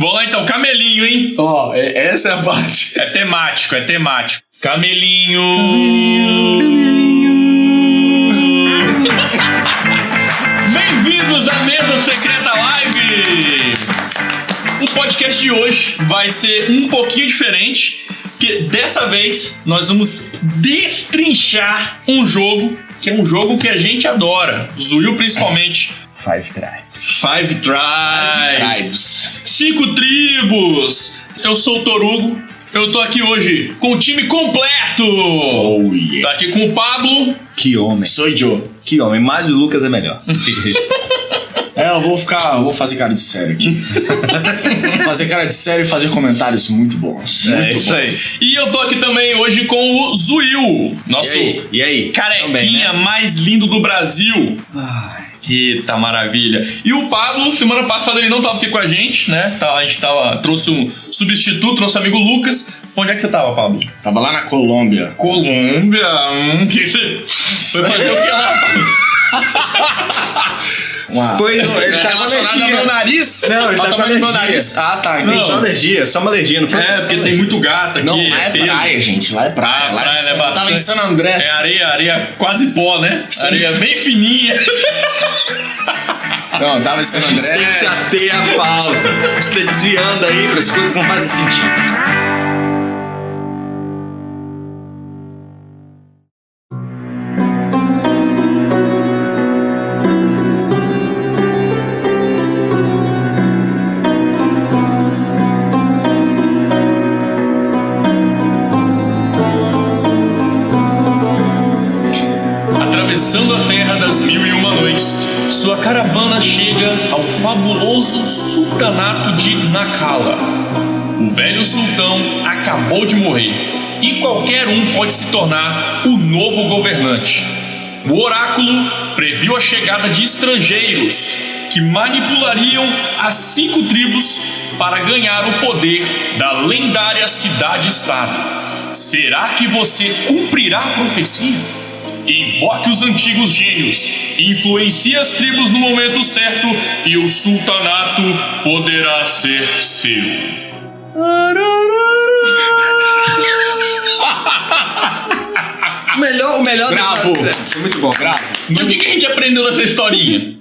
Vamos lá então, camelinho, hein? Ó, essa é a parte. É temático. Camelinho. Bem-vindos à Mesa Secreta Live! O podcast de hoje vai ser um pouquinho diferente, porque dessa vez nós vamos destrinchar um jogo que é um jogo que a gente adora, Zuil principalmente. Five Tribes. Five Tribes. 5 tribos. Eu sou o Torugo. Eu tô aqui hoje com o time completo. Oh, yeah. Tá aqui com o Pablo. Que homem. Sou o Joe. Que homem. Mas o Lucas é melhor. Eu vou fazer cara de sério aqui. Fazer cara de sério e fazer comentários muito bons. É isso aí. E eu tô aqui também hoje com o Zuil. Nosso E aí? carequinha Também, né? mais lindo do Brasil. Ai. Eita maravilha. E o Pablo, semana passada ele não tava aqui com a gente, né? A gente trouxe um substituto, nosso amigo Lucas. Onde é que você tava, Pablo? Tava lá na Colômbia. Colômbia? Que você foi fazer o que lá? Ele tá com relacionado ao alergia. meu nariz? Não, ele tá com Ao tamanho do meu alergia. nariz? Ah, tá. Tem Entendi. só alergia, só uma alergia, não foi? É, porque tem muito gato aqui. Não, lá é pelo. praia, gente. Lá é praia. Ah, Lá praia, né, eu tava bastante. em San Andrés. É areia quase pó, né? Sim. Areia bem fininha. Não, eu tava em San A gente tem que se Andrés. ater à pauta. Você tá desviando aí para as coisas que não fazem sentido. Atravessando a terra das 1001 noites, sua caravana chega ao fabuloso sultanato de Nakala. O velho sultão acabou de morrer e qualquer um pode se tornar o novo governante. O oráculo previu a chegada de estrangeiros que manipulariam as 5 tribos para ganhar o poder da lendária cidade-estado. Será que você cumprirá a profecia? Invoque os antigos gênios, influencie as tribos no momento certo e o sultanato poderá ser seu. O melhor Bravo. dessa... Foi muito bom. Bravo. Mas o que a gente aprendeu dessa historinha?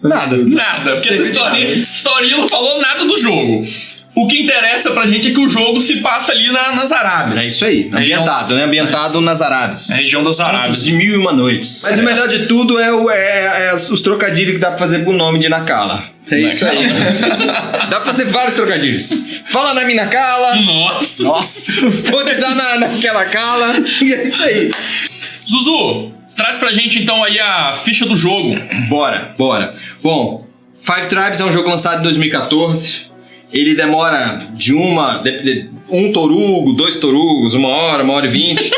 Nada. Nada, porque essa historinha não falou nada do jogo. O que interessa pra gente é que o jogo se passa ali nas Arábias. É isso aí. Ambientado, né? Ambientado nas Arábias. Na região das Arábias. De 1001 noites. Mas o melhor de tudo é os trocadilhos que dá pra fazer com o nome de Nakala. É isso aí. Dá pra fazer vários trocadilhos. Fala na minha Nakala. Nossa. Vou te dar naquela Kala. E é isso aí. Zuzu, traz pra gente então aí a ficha do jogo. Bora. Bom, Five Tribes é um jogo lançado em 2014. Ele demora um torugo, 2 torugos, 1 hora e 20.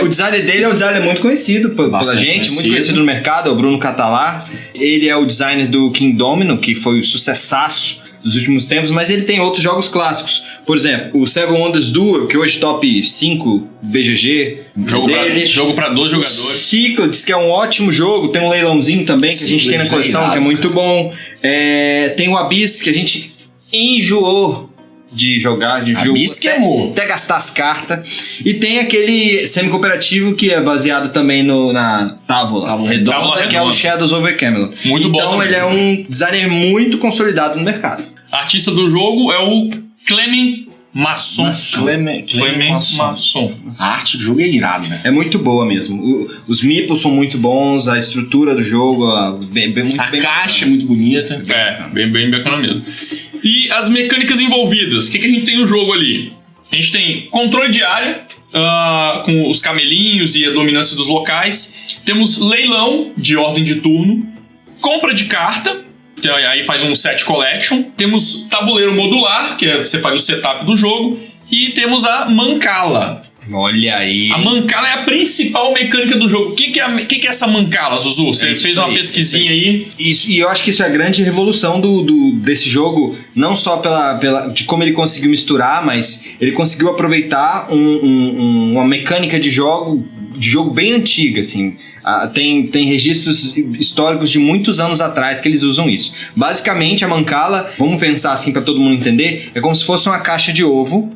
O designer dele é um designer muito conhecido pela gente, muito conhecido no mercado, é o Bruno Catalá. Ele é o designer do King Domino, que foi o sucessaço dos últimos tempos, mas ele tem outros jogos clássicos. Por exemplo, o Seven Wonders Duel, que hoje top 5 BGG. Jogo pra 2 jogadores. Cyclades, que é um ótimo jogo. Tem um leilãozinho também que a gente tem na coleção, que é muito bom. Tem o Abyss, que a gente enjoou de jogar, de jogo. Abyss que amor. Até gastar as cartas. E tem aquele semi-cooperativo que é baseado também na Távola Redonda, Távola que é o Redonda. Shadows over Camelot. Muito bom Então também. ele é um designer muito consolidado no mercado. Artista do jogo é o Clement Masson. Clement Masson. A arte do jogo é irada, né? É muito boa mesmo. Os meeples são muito bons, a estrutura do jogo muito bem Caixa é muito bonita. É, bem bacana mesmo. E as mecânicas envolvidas, o que a gente tem no jogo ali? A gente tem controle de área, com os camelinhos e a dominância dos locais. Temos leilão de ordem de turno, compra de carta, que aí faz um set collection. Temos tabuleiro modular, que você faz o setup do jogo. E temos a Mancala. Olha aí. A Mancala é a principal mecânica do jogo. O que é essa Mancala, Zuzu? Você fez uma pesquisinha aí. Isso, e eu acho que isso é a grande revolução desse jogo, não só de como ele conseguiu misturar, mas ele conseguiu aproveitar uma mecânica de jogo de jogo bem antiga, assim. Tem registros históricos de muitos anos atrás que eles usam isso. Basicamente, a Mancala, vamos pensar assim para todo mundo entender, é como se fosse uma caixa de ovo.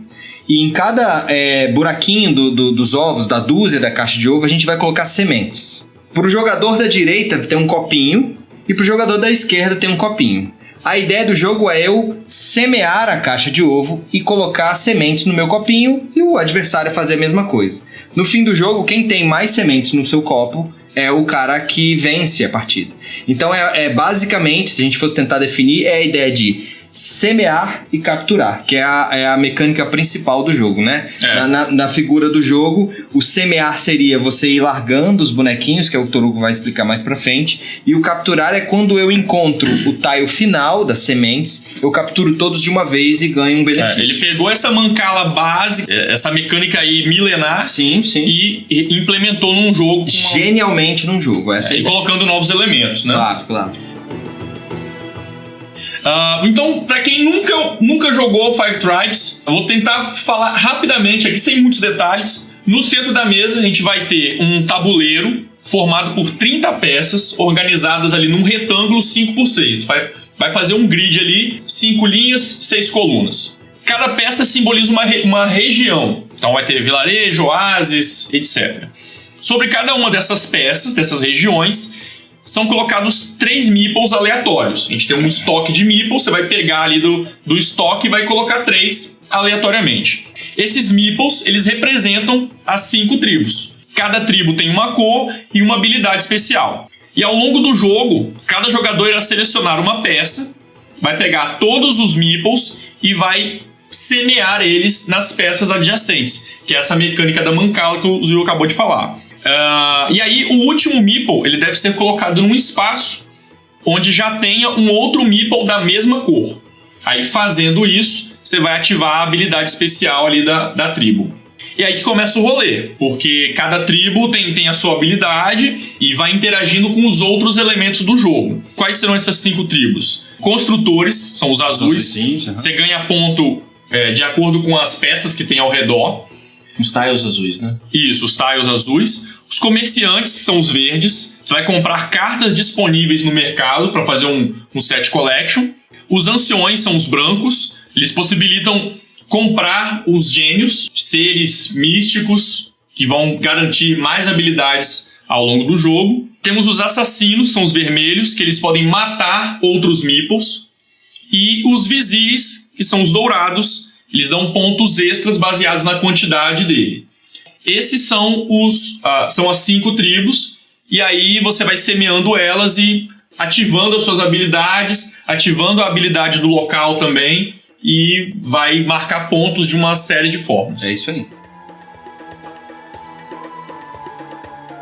E em cada buraquinho dos ovos, da dúzia da caixa de ovo, a gente vai colocar sementes. Para o jogador da direita tem um copinho e para o jogador da esquerda tem um copinho. A ideia do jogo é eu semear a caixa de ovo e colocar sementes no meu copinho e o adversário fazer a mesma coisa. No fim do jogo, quem tem mais sementes no seu copo é o cara que vence a partida. Então, basicamente, se a gente fosse tentar definir, é a ideia de semear e capturar, que é a mecânica principal do jogo, né? Na figura do jogo, o semear seria você ir largando os bonequinhos, que é o que o Torugo vai explicar mais pra frente, e o capturar é quando eu encontro o tile final das sementes, eu capturo todos de uma vez e ganho um benefício. Ele pegou essa Mancala básica, essa mecânica aí milenar, sim. E implementou num jogo genialmente num jogo, e colocando novos elementos, né? Claro. Então, pra quem nunca jogou Five Tribes, eu vou tentar falar rapidamente aqui, sem muitos detalhes. No centro da mesa, a gente vai ter um tabuleiro formado por 30 peças, organizadas ali num retângulo 5x6. Vai fazer um grid ali, 5 linhas, 6 colunas. Cada peça simboliza uma região. Então vai ter vilarejo, oásis, etc. Sobre cada uma dessas peças, dessas regiões, são colocados 3 meeples aleatórios. A gente tem um estoque de meeples, você vai pegar ali do estoque e vai colocar 3 aleatoriamente. Esses meeples, eles representam as 5 tribos. Cada tribo tem uma cor e uma habilidade especial. E ao longo do jogo, cada jogador irá selecionar uma peça, vai pegar todos os meeples e vai semear eles nas peças adjacentes, que é essa mecânica da Mancala que o Zio acabou de falar. E aí o último meeple ele deve ser colocado num espaço onde já tenha um outro meeple da mesma cor. Aí fazendo isso, você vai ativar a habilidade especial ali da tribo. E aí que começa o rolê, porque cada tribo tem a sua habilidade e vai interagindo com os outros elementos do jogo. Quais serão essas 5 tribos? Construtores, são os azuis. Você ganha ponto de acordo com as peças que tem ao redor. Os tiles azuis, né? Isso, os tiles azuis. Os comerciantes são os verdes. Você vai comprar cartas disponíveis no mercado para fazer um set collection. Os anciões são os brancos. Eles possibilitam comprar os gênios, seres místicos que vão garantir mais habilidades ao longo do jogo. Temos os assassinos, são os vermelhos, que eles podem matar outros meeples. E os vizires, que são os dourados, eles dão pontos extras baseados na quantidade dele. Esses são as 5 tribos, e aí você vai semeando elas e ativando as suas habilidades, ativando a habilidade do local também, e vai marcar pontos de uma série de formas. É isso aí.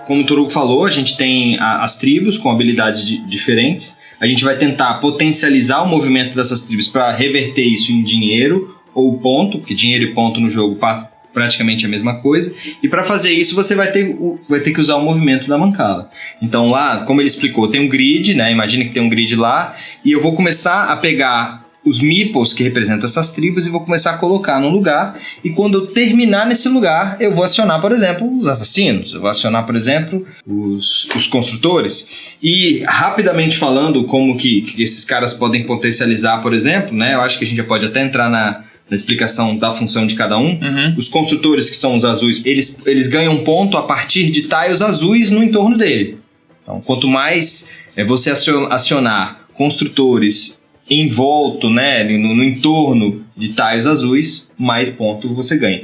Como o Torugo falou, a gente tem as tribos com habilidades diferentes. A gente vai tentar potencializar o movimento dessas tribos para reverter isso em dinheiro ou ponto, porque dinheiro e ponto no jogo passa praticamente a mesma coisa. E para fazer isso, você vai ter que usar o movimento da Mancala. Então lá, como ele explicou, tem um grid, né? Imagina que tem um grid lá, e eu vou começar a pegar os meeples que representam essas tribos e vou começar a colocar num lugar, e quando eu terminar nesse lugar, eu vou acionar, por exemplo, os assassinos, eu vou acionar, por exemplo, os construtores. E rapidamente falando como que esses caras podem potencializar, por exemplo, né? Eu acho que a gente já pode até entrar na explicação da função de cada um. Os construtores, que são os azuis, eles ganham ponto a partir de tiles azuis no entorno dele. Então, quanto mais você acionar construtores em volta, né, no entorno de tiles azuis, mais ponto você ganha.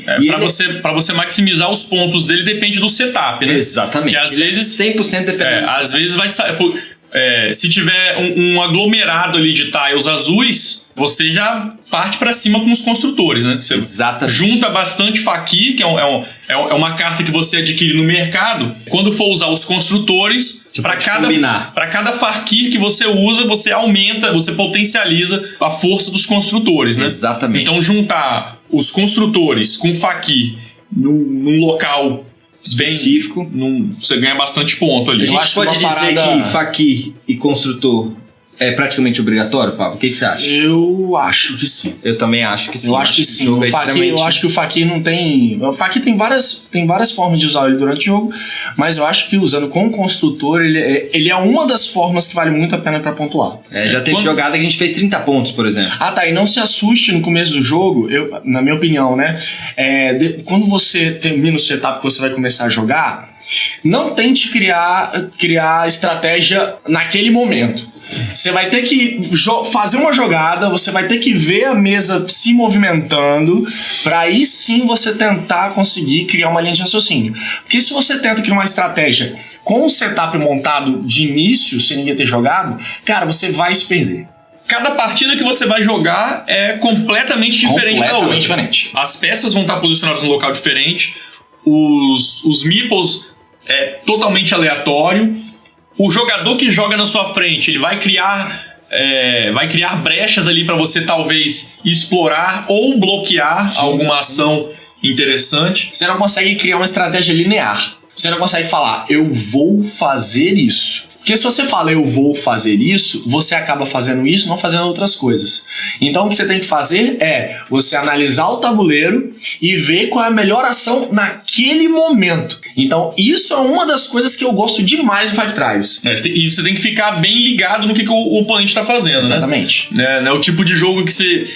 Para você maximizar os pontos dele, depende do setup, né? Exatamente. Que às vezes 100% dependendo. Às vezes vai sair... se tiver um aglomerado ali de tiles azuis, você já parte pra cima com os construtores, né? Você Exatamente. junta bastante Fakir, que é uma carta que você adquire no mercado. Quando for usar os construtores, para cada Fakir que você usa, você aumenta, você potencializa a força dos construtores, né? Exatamente. Então juntar os construtores com Fakir num local específico, você ganha bastante ponto ali. A gente pode dizer que Fakir e construtor é praticamente obrigatório, Pablo? O que você acha? Eu acho que sim. Eu também acho que sim. Eu acho que sim. O jogo é Eu acho que o Faqui não tem... O Faqui tem várias formas de usar ele durante o jogo, mas eu acho que usando como construtor, ele é uma das formas que vale muito a pena pra pontuar. Já teve jogada que a gente fez 30 pontos, por exemplo. Ah, tá. E não se assuste no começo do jogo, na minha opinião, né? Quando você termina o setup que você vai começar a jogar, não tente criar estratégia naquele momento. Você vai ter que fazer uma jogada, você vai ter que ver a mesa se movimentando, pra aí sim você tentar conseguir criar uma linha de raciocínio. Porque se você tenta criar uma estratégia com o setup montado de início, sem ninguém ter jogado, cara, você vai se perder. Cada partida que você vai jogar é completamente diferente da outra. Completamente diferente. As peças vão estar posicionadas num local diferente, os meeples é totalmente aleatório. O jogador que joga na sua frente, ele vai criar brechas ali para você talvez explorar ou bloquear alguma ação interessante. Você não consegue criar uma estratégia linear. Você não consegue falar, eu vou fazer isso. Porque se você fala, eu vou fazer isso, você acaba fazendo isso, não fazendo outras coisas. Então o que você tem que fazer é você analisar o tabuleiro e ver qual é a melhor ação naquele momento. Então isso é uma das coisas que eu gosto demais do Five Tribes. E você tem que ficar bem ligado no que o oponente está fazendo, exatamente. Né? É o tipo de jogo que você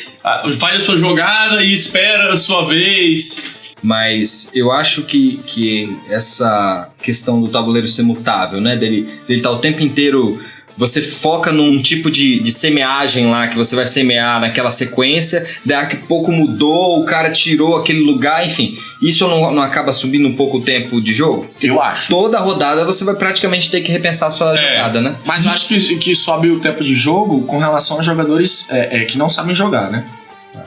faz a sua jogada e espera a sua vez. Mas eu acho que essa questão do tabuleiro ser mutável, né? Dele tá o tempo inteiro... Você foca num tipo de semeagem lá, que você vai semear naquela sequência, daqui a pouco mudou, o cara tirou aquele lugar, enfim. Isso não acaba subindo um pouco o tempo de jogo? Eu acho. Toda rodada você vai praticamente ter que repensar a sua jogada, né? Mas eu acho que sobe o tempo de jogo com relação a jogadores que não sabem jogar, né?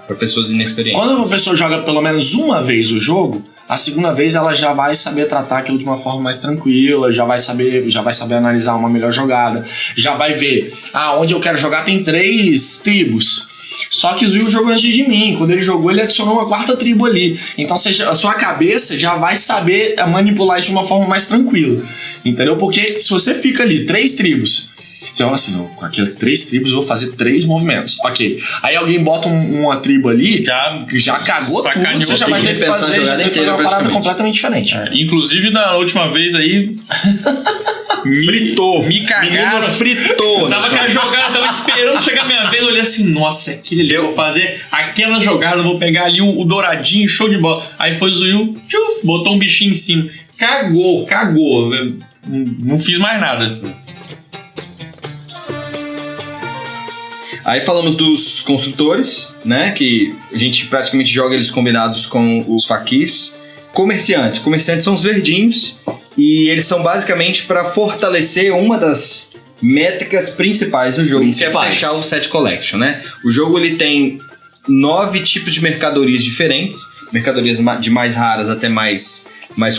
Para pessoas inexperientes. Quando uma pessoa joga pelo menos uma vez o jogo, a segunda vez ela já vai saber tratar aquilo de uma forma mais tranquila, já vai saber analisar uma melhor jogada, já vai ver, onde eu quero jogar tem 3 tribos. Só que o Zuil jogou antes de mim. Quando ele jogou, ele adicionou uma 4ª tribo ali. Então a sua cabeça já vai saber manipular isso de uma forma mais tranquila. Entendeu? Porque se você fica ali, 3 tribos... Você fala assim, com aquelas 3 tribos eu vou fazer 3 movimentos. Ok. Aí alguém bota uma tribo ali, já cagou tudo, você já vai ter que fazer uma parada completamente diferente. Inclusive, na última vez aí... fritou. Me cagaram. Fritou. Eu tava jogando, tava esperando chegar a minha vez. Eu olhei assim, nossa, aquele ali, eu vou fazer aquela jogada, eu vou pegar ali o douradinho, show de bola. Aí foi o Zuil, botou um bichinho em cima. Cagou. Não fiz mais nada. Aí falamos dos construtores, né? Que a gente praticamente joga eles combinados com os faquis. Comerciantes. Comerciantes são os verdinhos. E eles são basicamente para fortalecer uma das métricas principais do jogo, que é fechar o set collection, né? O jogo ele tem 9 tipos de mercadorias diferentes. Mercadorias de mais raras até mais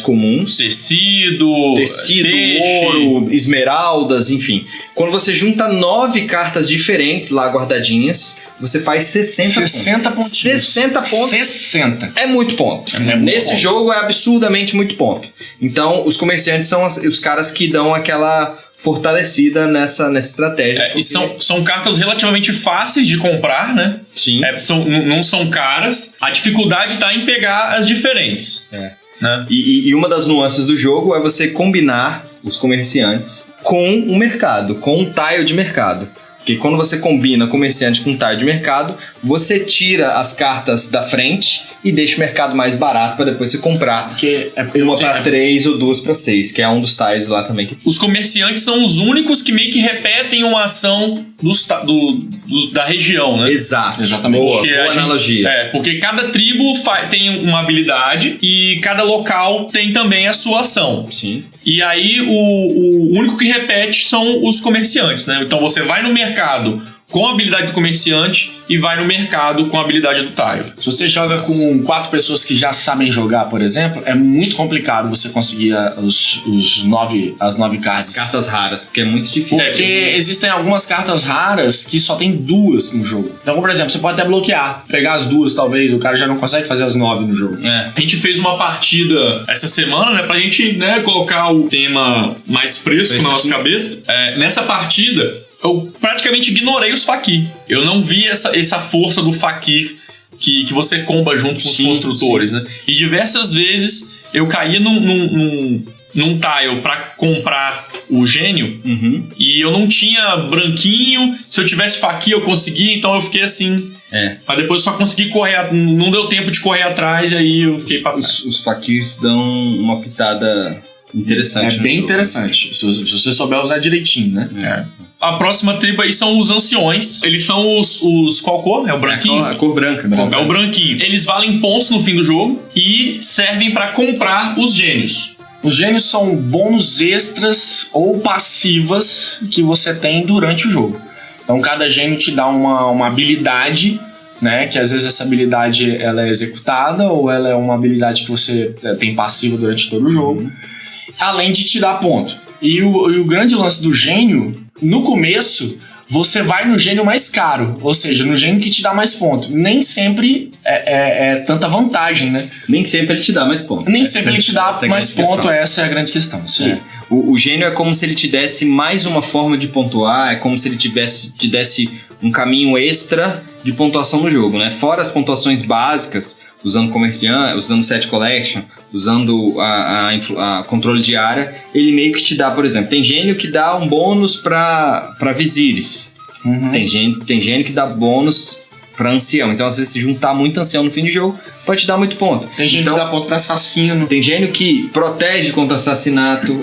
comuns. Tecido, peixe, ouro, esmeraldas, enfim. Quando você junta 9 cartas diferentes lá guardadinhas, você faz 60 pontos. 60 pontos. 60. É muito ponto. Nesse jogo é absurdamente muito ponto. Então, os comerciantes são os caras que dão aquela fortalecida nessa estratégia. E são cartas relativamente fáceis de comprar, né? Sim. Não são caras. A dificuldade tá em pegar as diferentes. Né? E uma das nuances do jogo é você combinar os comerciantes com um mercado, com um tile de mercado. Porque quando você combina comerciante com tile de mercado, você tira as cartas da frente e deixa o mercado mais barato para depois você comprar. Porque uma para 3 ou 2 para 6, que é um dos tiles lá também. Os comerciantes são os únicos que meio que repetem uma ação da região, né? Exato. Exatamente. Boa analogia. Porque cada tribo tem uma habilidade e cada local tem também a sua ação. Sim. E aí o único que repete são os comerciantes, né? Então você vai no mercado com a habilidade do comerciante e vai no mercado com a habilidade do tile. Se você joga com 4 pessoas que já sabem jogar, por exemplo, é muito complicado você conseguir as 9 cartas. Cartas raras, porque é muito difícil. Porque existem algumas cartas raras que só tem 2 no jogo. Então, por exemplo, você pode até bloquear, pegar as 2 talvez, o cara já não consegue fazer as 9 no jogo. A gente fez uma partida essa semana, né, pra gente, né, colocar o tema mais fresco na nossa cabeça. Nessa partida, eu praticamente ignorei os Fakir. Eu não vi essa força do Fakir que você comba junto com os construtores, né? E diversas vezes eu caía num tile pra comprar o gênio e eu não tinha branquinho. Se eu tivesse Fakir eu conseguia, então eu fiquei assim. Mas depois eu só consegui correr, não deu tempo de correr atrás, e aí eu fiquei pra trás. Os Fakirs dão uma pitada interessante. É bem interessante, se você souber usar direitinho, né? A próxima tribo aí são os anciões. Eles são os qual cor? É o branquinho? A cor branca. É o branquinho. Eles valem pontos no fim do jogo e servem pra comprar os gênios. Os gênios são bônus extras ou passivas que você tem durante o jogo. Então cada gênio te dá uma habilidade, né? Que às vezes essa habilidade ela é executada ou ela é uma habilidade que você tem passiva durante todo o jogo. Além de te dar ponto. E o grande lance do gênio, no começo, você vai no gênio mais caro. Ou seja, no gênio que te dá mais ponto. Nem sempre é tanta vantagem, né? Nem sempre ele te dá mais ponto. Nem sempre ele te dá mais ponto, essa é a grande questão. Sim. O gênio é como se ele te desse mais uma forma de pontuar, é como se ele te desse um caminho extra de pontuação no jogo, né? Fora as pontuações básicas, usando comerciante, usando set collection, usando a controle de área, ele meio que te dá, por exemplo, tem gênio que dá um bônus para vizires, tem gênio que dá bônus para ancião, então às vezes se juntar muito ancião no fim de jogo, pode te dar muito ponto. Tem gênio que dá ponto para assassino. Tem gênio que protege contra assassinato,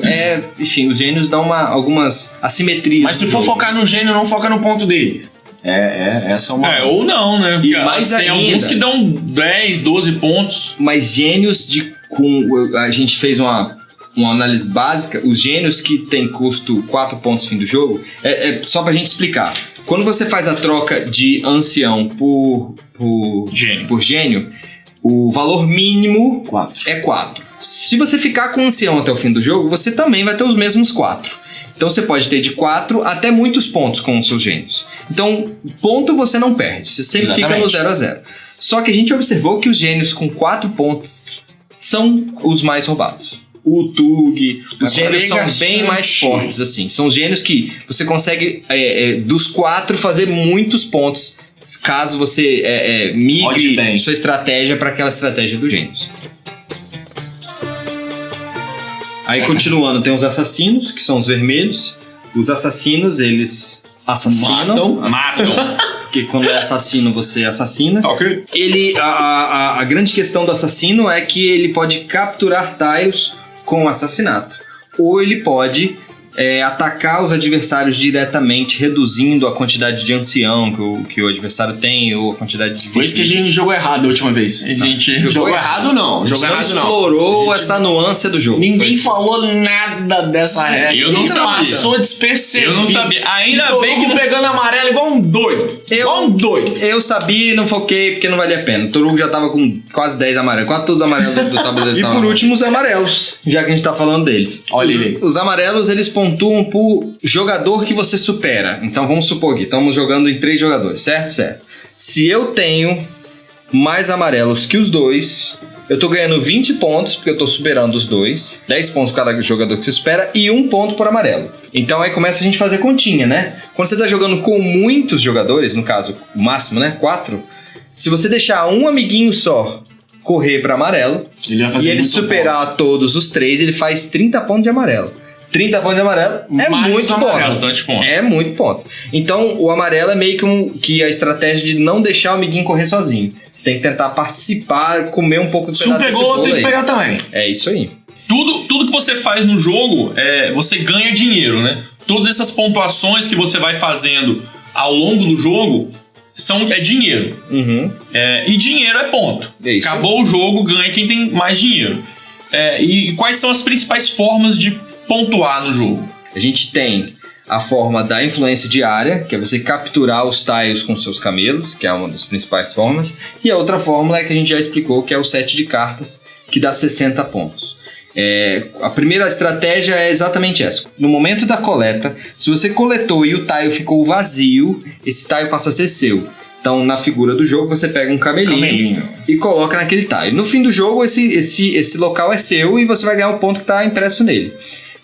enfim, os gênios dão algumas assimetrias. Mas se for focar no gênio, não foca no ponto dele. Essa é uma... ou não, né? E mais tem ainda, alguns que dão 10, 12 pontos. Mas gênios a gente fez uma análise básica, os gênios que tem custo 4 pontos no fim do jogo, só pra gente explicar. Quando você faz a troca de ancião por gênio, o valor mínimo é 4. Se você ficar com ancião até o fim do jogo, você também vai ter os mesmos 4. Então você pode ter de 4 até muitos pontos com os seus gênios. Então, ponto você não perde. Você sempre fica no 0 a 0. Só que a gente observou que os gênios com 4 pontos são os mais roubados. O Tug, os gênios são bem mais fortes, assim. São gênios que você consegue, dos 4, fazer muitos pontos, caso você migre sua estratégia para aquela estratégia dos gênios. Aí, continuando, tem os assassinos, que são os vermelhos. Os assassinos, eles assassinam. Matam. Porque quando é assassino, você assassina. Ok. A grande questão do assassino é que ele pode capturar tiles com assassinato. Ou ele pode atacar os adversários diretamente, reduzindo a quantidade de ancião que o adversário tem, ou a quantidade de... Foi isso que a gente jogou errado a última vez. A gente jogou errado não. A gente não explorou essa nuance do jogo. Ninguém falou nada dessa regra. Eu não sabia. Passou despercebido. Eu não sabia. Ainda bem que pegando amarelo igual um doido. Eu sabia e não foquei porque não valia a pena. O Torugo já tava com quase 10 amarelos. Quase todos os amarelos do tabuleiro. E por último, os amarelos. Já que a gente tá falando deles. Olha aí. Os amarelos, eles pontuam por jogador que você supera. Então vamos supor que estamos jogando em 3 jogadores, certo? Se eu tenho mais amarelos que os 2, eu tô ganhando 20 pontos, porque eu tô superando os 2. 10 pontos por cada jogador que você supera e 1 ponto por amarelo. Então aí começa a gente a fazer continha, né? Quando você tá jogando com muitos jogadores, no caso, o máximo, né? 4. Se você deixar um amiguinho só correr para amarelo e ele superar todos os 3, ele faz 30 pontos de amarelo. 30 pontos de amarelo é muito ponto. Bastante ponto. É muito ponto. Então, o amarelo é meio que a estratégia de não deixar o amiguinho correr sozinho. Você tem que tentar participar, comer um pouco do pedaço desse bolo aí. Tem que pegar também. É isso aí. Tudo que você faz no jogo, você ganha dinheiro, né? Todas essas pontuações que você vai fazendo ao longo do jogo é dinheiro. E dinheiro é ponto. Acabou o jogo, ganha quem tem mais dinheiro. E quais são as principais formas de pontuar no jogo? A gente tem a forma da influência diária, que é você capturar os tiles com seus camelos, que é uma das principais formas. E a outra fórmula é que a gente já explicou, que é o set de cartas, que dá 60 pontos. A primeira estratégia é exatamente essa. No momento da coleta, se você coletou e o tile ficou vazio, esse tile passa a ser seu. Então, na figura do jogo, você pega um camelinho e coloca naquele tile. No fim do jogo, esse local é seu e você vai ganhar o ponto que está impresso nele.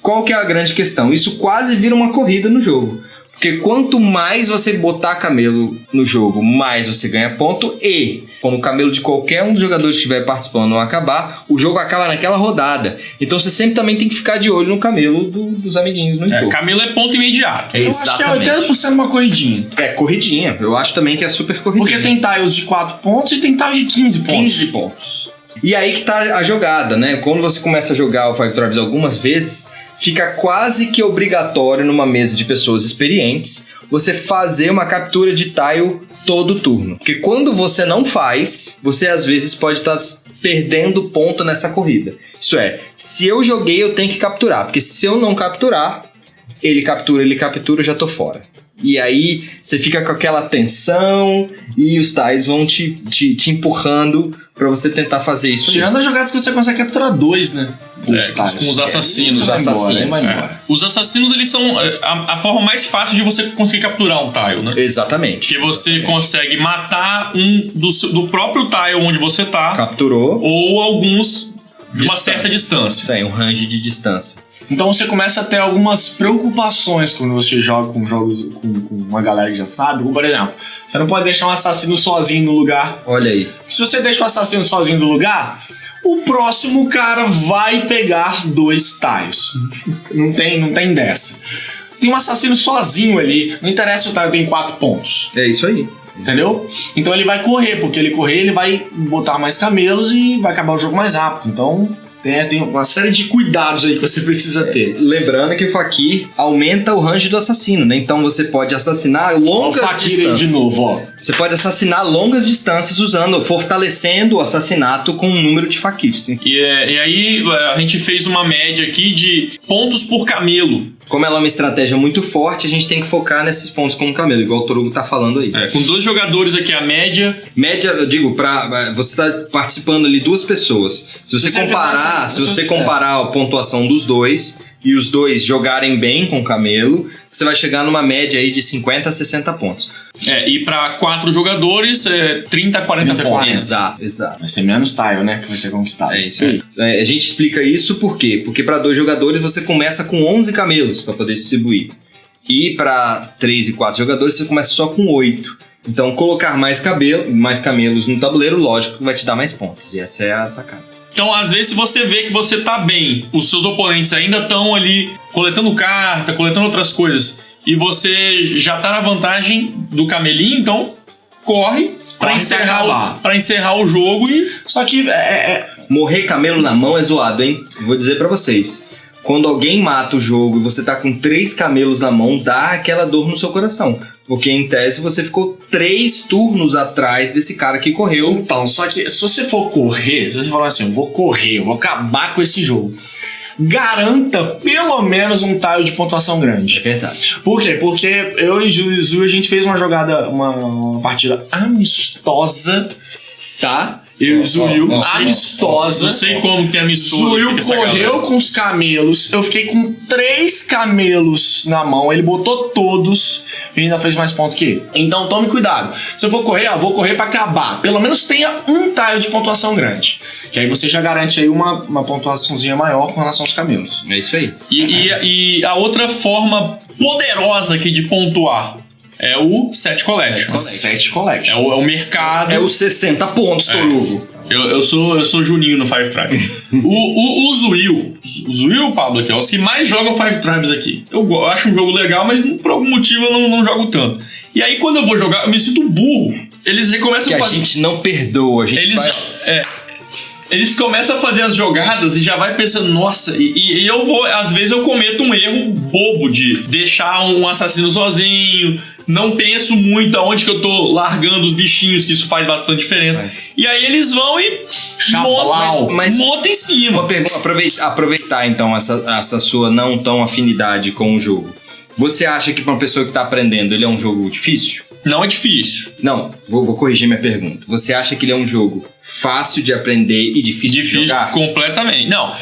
Qual que é a grande questão? Isso quase vira uma corrida no jogo. Porque quanto mais você botar camelo no jogo, mais você ganha ponto. E quando o camelo de qualquer um dos jogadores que estiver participando não acabar, o jogo acaba naquela rodada. Então você sempre também tem que ficar de olho no camelo dos amiguinhos no jogo. Camelo é ponto imediato. Eu acho que é 80% uma corridinha. É corridinha. Eu acho também que é super corridinha. Porque tem tiles de 4 pontos e tem tiles de 15 pontos. 15 pontos. E aí que tá a jogada, né? Quando você começa a jogar o Five Tribes algumas vezes, fica quase que obrigatório numa mesa de pessoas experientes você fazer uma captura de tile todo turno. Porque quando você não faz, você às vezes pode estar perdendo ponto nessa corrida. Isso é, se eu joguei, eu tenho que capturar. Porque se eu não capturar, ele captura, eu já tô fora. E aí você fica com aquela tensão e os tiles vão te empurrando pra você tentar fazer isso. Tirando as jogadas que você consegue capturar 2, né? Com os assassinos. Os assassinos, eles são a forma mais fácil de você conseguir capturar um tile, né? Exatamente. Que você consegue matar um do próprio tile onde você tá. Capturou. Ou alguns de uma certa distância. Isso aí, um range de distância. Então você começa a ter algumas preocupações quando você joga com jogos com uma galera que já sabe. Como, por exemplo, você não pode deixar um assassino sozinho no lugar. Olha aí. Se você deixa o assassino sozinho no lugar, o próximo cara vai pegar 2 tiles. Não tem dessa. Tem um assassino sozinho ali, não interessa se o tile tem 4 pontos. É isso aí. Entendeu? Então ele vai correr, porque ele correr, ele vai botar mais camelos e vai acabar o jogo mais rápido. Então tem uma série de cuidados aí que você precisa ter. Lembrando que o Fakir aumenta o range do assassino, né? Então você pode assassinar longas distâncias. De novo, ó. Você pode assassinar longas distâncias fortalecendo o assassinato com um número de Fakirs. E aí a gente fez uma média aqui de pontos por camelo. Como ela é uma estratégia muito forte, a gente tem que focar nesses pontos com o camelo, igual o Torugo tá falando aí. Com 2 jogadores aqui, a média... Média, eu digo, você tá participando ali 2 pessoas. Se você comparar a pontuação dos 2 e os 2 jogarem bem com o camelo, você vai chegar numa média aí de 50 a 60 pontos. E pra 4 jogadores, 30 a 40 pontos. Exato. Vai ser menos tile, né? Que vai ser conquistado. É isso aí. A gente explica isso por quê? Porque pra 2 jogadores você começa com 11 camelos pra poder distribuir. E pra 3 e 4 jogadores você começa só com 8. Então colocar mais camelos no tabuleiro, lógico que vai te dar mais pontos. E essa é a sacada. Então, às vezes, se você vê que você tá bem, os seus oponentes ainda estão ali coletando carta, coletando outras coisas, e você já tá na vantagem do camelinho, então corre pra encerrar o jogo e... Só que morrer camelo na mão é zoado, hein? Vou dizer pra vocês. Quando alguém mata o jogo e você tá com 3 camelos na mão, dá aquela dor no seu coração. Porque, em tese, você ficou 3 turnos atrás desse cara que correu. Então, só que se você for correr, se você falar assim, eu vou acabar com esse jogo, garanta pelo menos um tile de pontuação grande. É verdade. Por quê? Porque eu e Juizu, a gente fez uma jogada, uma partida amistosa, tá? Eu e Zuil, amistosa. Não sei como que é amistoso. Zuil correu com os camelos. Eu fiquei com 3 camelos na mão. Ele botou todos e ainda fez mais pontos que ele. Então tome cuidado. Se eu for correr, vou correr pra acabar. Pelo menos tenha um tile de pontuação grande. Que aí você já garante aí uma pontuaçãozinha maior com relação aos camelos. É isso aí. E a outra forma poderosa aqui de pontuar é o Set Collection. Set Collection. É o mercado. É os 60 pontos, Torugo. Eu sou Juninho no Five Tribes. o Zuil, Pablo, aqui, ó, os que mais jogam Five Tribes aqui. Eu acho um jogo legal, mas por algum motivo eu não jogo tanto. E aí quando eu vou jogar, eu me sinto burro. Eles já começam a fazer... a gente não perdoa. Eles começam a fazer as jogadas e já vai pensando, nossa, e eu vou, às vezes eu cometo um erro bobo de deixar um assassino sozinho, não penso muito aonde que eu tô largando os bichinhos, que isso faz bastante diferença. E aí eles vão e montam em cima. Uma pergunta, aproveitar então essa sua não tão afinidade com o jogo. Você acha que pra uma pessoa que tá aprendendo, ele é um jogo difícil? Não é difícil. Não, vou corrigir minha pergunta. Você acha que ele é um jogo fácil de aprender e difícil de jogar? Completamente. Não,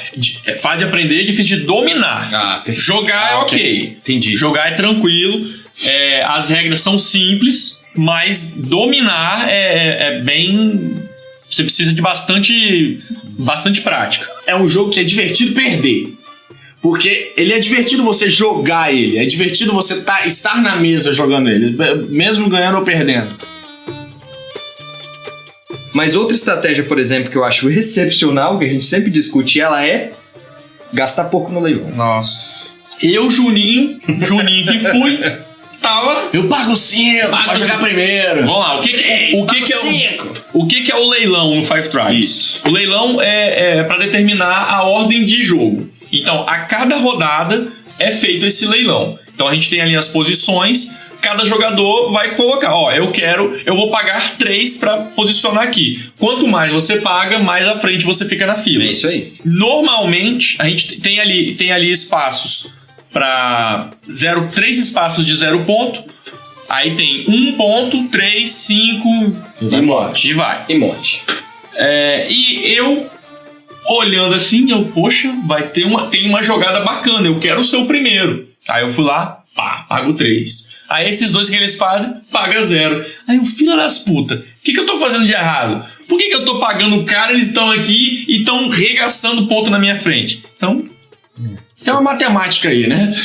é fácil de aprender e difícil de dominar. Jogar é ok. Entendi. Jogar é tranquilo. As regras são simples, mas dominar é bem... Você precisa de bastante prática. É um jogo que é divertido perder. Porque ele é divertido você jogar ele. É divertido você estar na mesa jogando ele. Mesmo ganhando ou perdendo. Mas outra estratégia, por exemplo, que eu acho excepcional, que a gente sempre discute, ela é gastar pouco no leilão. Nossa. Eu, Juninho que fui, tava... Eu pago 5 pra jogar primeiro. Vamos lá, o que que é o leilão no Five Tribes? Isso. O leilão é para determinar a ordem de jogo. Então, a cada rodada é feito esse leilão. Então, a gente tem ali as posições, cada jogador vai colocar, eu vou pagar 3 para posicionar aqui. Quanto mais você paga, mais à frente você fica na fila. É isso aí. Normalmente, a gente tem ali espaços para 3 espaços de 0 ponto. Aí tem 1 ponto, 3, 5 e monte. E vai. E monte. E eu, olhando assim, poxa, tem uma jogada bacana, eu quero ser o primeiro. Aí eu fui lá, pago 3. Aí esses dois que eles fazem, paga 0. Aí o filho das putas, o que eu tô fazendo de errado? Por que eu tô pagando o cara, eles estão aqui e estão regaçando ponto na minha frente? Então... Tem uma matemática aí, né?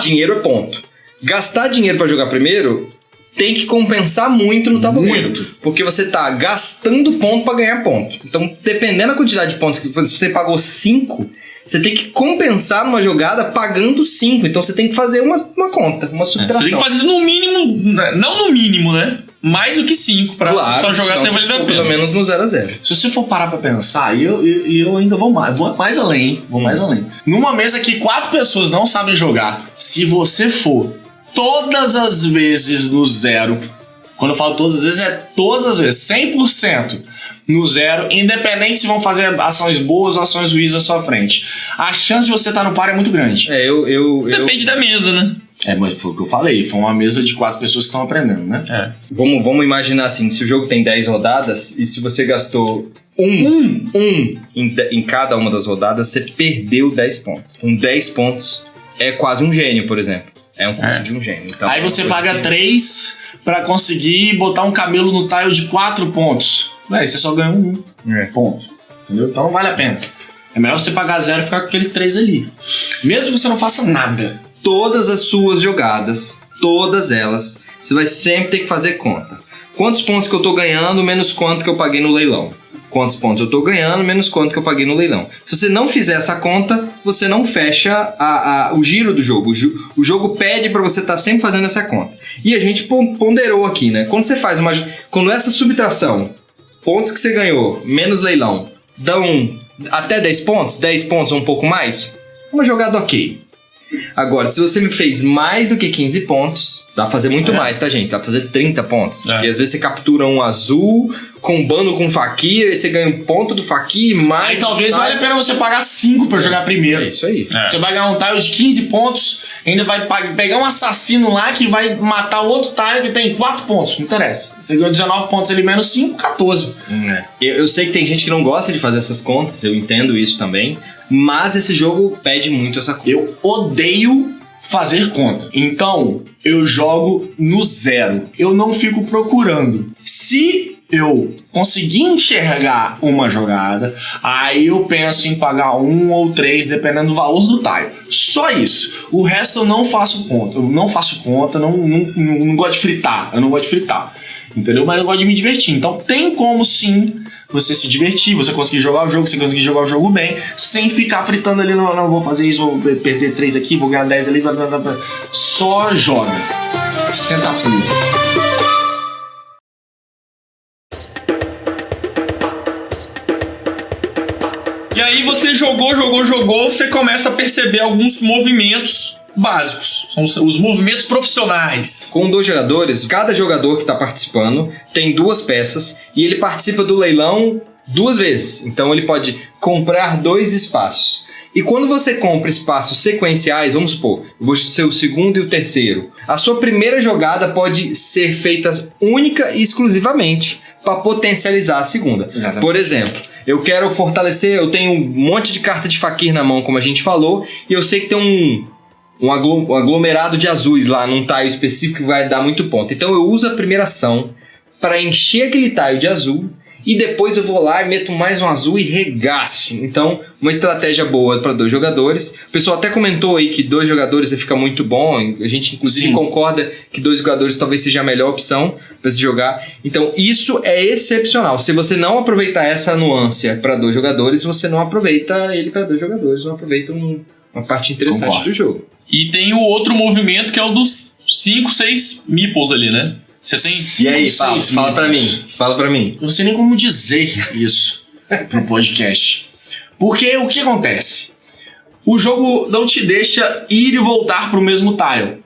Dinheiro é ponto. Gastar dinheiro pra jogar primeiro tem que compensar muito no tabuleiro. Muito. Porque você tá gastando ponto pra ganhar ponto. Então, dependendo da quantidade de pontos que você pagou 5, você tem que compensar numa jogada pagando 5. Então, você tem que fazer uma conta, uma subtração. Você tem que fazer no mínimo, não no mínimo, né? Mais do que 5 pra sua jogada ter valido a pena. Pelo menos no 0-0. Se você for parar pra pensar, eu ainda vou mais além, hein? Vou mais além. Numa mesa que 4 pessoas não sabem jogar, se você for todas as vezes no 0, quando eu falo todas as vezes, é todas as vezes, 100% no 0, independente se vão fazer ações boas ou ações ruins à sua frente. A chance de você estar no par é muito grande. Depende da mesa, né? Mas foi o que eu falei, foi uma mesa de 4 pessoas que estão aprendendo, né? Vamos imaginar assim, se o jogo tem 10 rodadas e se você gastou em cada uma das rodadas, você perdeu 10 pontos. Com 10 pontos é quase um gênio, por exemplo. É um custo de um gênio. Então, aí você paga 3 pra conseguir botar um camelo no tile de 4 pontos. Você só ganha 1 ponto. Entendeu? Então não vale a pena. É melhor você pagar 0 e ficar com aqueles 3 ali. Mesmo que você não faça nada. Todas as suas jogadas, todas elas, você vai sempre ter que fazer conta. Quantos pontos que eu tô ganhando, menos quanto que eu paguei no leilão. Quantos pontos eu tô ganhando, menos quanto que eu paguei no leilão. Se você não fizer essa conta, você não fecha o giro do jogo. O jogo pede para você estar sempre fazendo essa conta. E a gente ponderou aqui, né? Quando essa subtração, pontos que você ganhou, menos leilão, dão até 10 pontos ou um pouco mais, uma jogada ok. Agora, se você me fez mais do que 15 pontos, dá pra fazer muito mais, tá, gente? Dá pra fazer 30 pontos. Porque às vezes você captura um azul, combando com fakir, aí você ganha um ponto do fakir, mais... Aí talvez valha a pena você pagar 5 pra jogar primeiro. É isso aí. Você vai ganhar um tile de 15 pontos, ainda vai pegar um assassino lá que vai matar o outro tile que tem 4 pontos. Não interessa. Você ganhou 19 pontos ali, menos 5, 14. Eu sei que tem gente que não gosta de fazer essas contas, eu entendo isso também. Mas esse jogo pede muito essa conta. Eu odeio fazer conta. Então, eu jogo no 0. Eu não fico procurando. Se eu conseguir enxergar uma jogada, aí eu penso em pagar 1 ou 3, dependendo do valor do tile. Só isso. O resto eu não faço conta. Eu não faço conta, não gosto de fritar. Eu não gosto de fritar. Entendeu? Mas eu gosto de me divertir. Então, tem como sim você se divertir, você conseguir jogar o jogo, você conseguir jogar o jogo bem, sem ficar fritando ali, não vou fazer isso, vou perder 3 aqui, vou ganhar 10 ali, blá, blá, blá. Só joga. Senta a pula. E aí você jogou, você começa a perceber alguns movimentos básicos. São os movimentos profissionais. Com 2 jogadores, cada jogador que está participando tem 2 peças e ele participa do leilão 2 vezes. Então ele pode comprar 2 espaços. E quando você compra espaços sequenciais, vamos supor, eu vou ser o segundo e o terceiro, a sua primeira jogada pode ser feita única e exclusivamente para potencializar a segunda. Exatamente. Por exemplo, eu quero fortalecer, eu tenho um monte de carta de fakir na mão, como a gente falou, e eu sei que tem um aglomerado de azuis lá num tile específico que vai dar muito ponto. Então eu uso a primeira ação para encher aquele tile de azul e depois eu vou lá e meto mais um azul e regaço. Então, uma estratégia boa para 2 jogadores. O pessoal até comentou aí que 2 jogadores fica muito bom. A gente, inclusive, Sim. concorda que 2 jogadores talvez seja a melhor opção para se jogar. Então, isso é excepcional. Se você não aproveitar essa nuance para 2 jogadores, você não aproveita ele para 2 jogadores, não aproveita uma parte interessante Concordo. do jogo. E tem o outro movimento que é o dos 5, 6 meeples ali, né? Você tem... E aí, Cinco, seis fala pra minutos. mim. Fala pra mim. Eu não sei nem como dizer isso pro podcast. Porque o que acontece? O jogo não te deixa ir e voltar pro mesmo tile.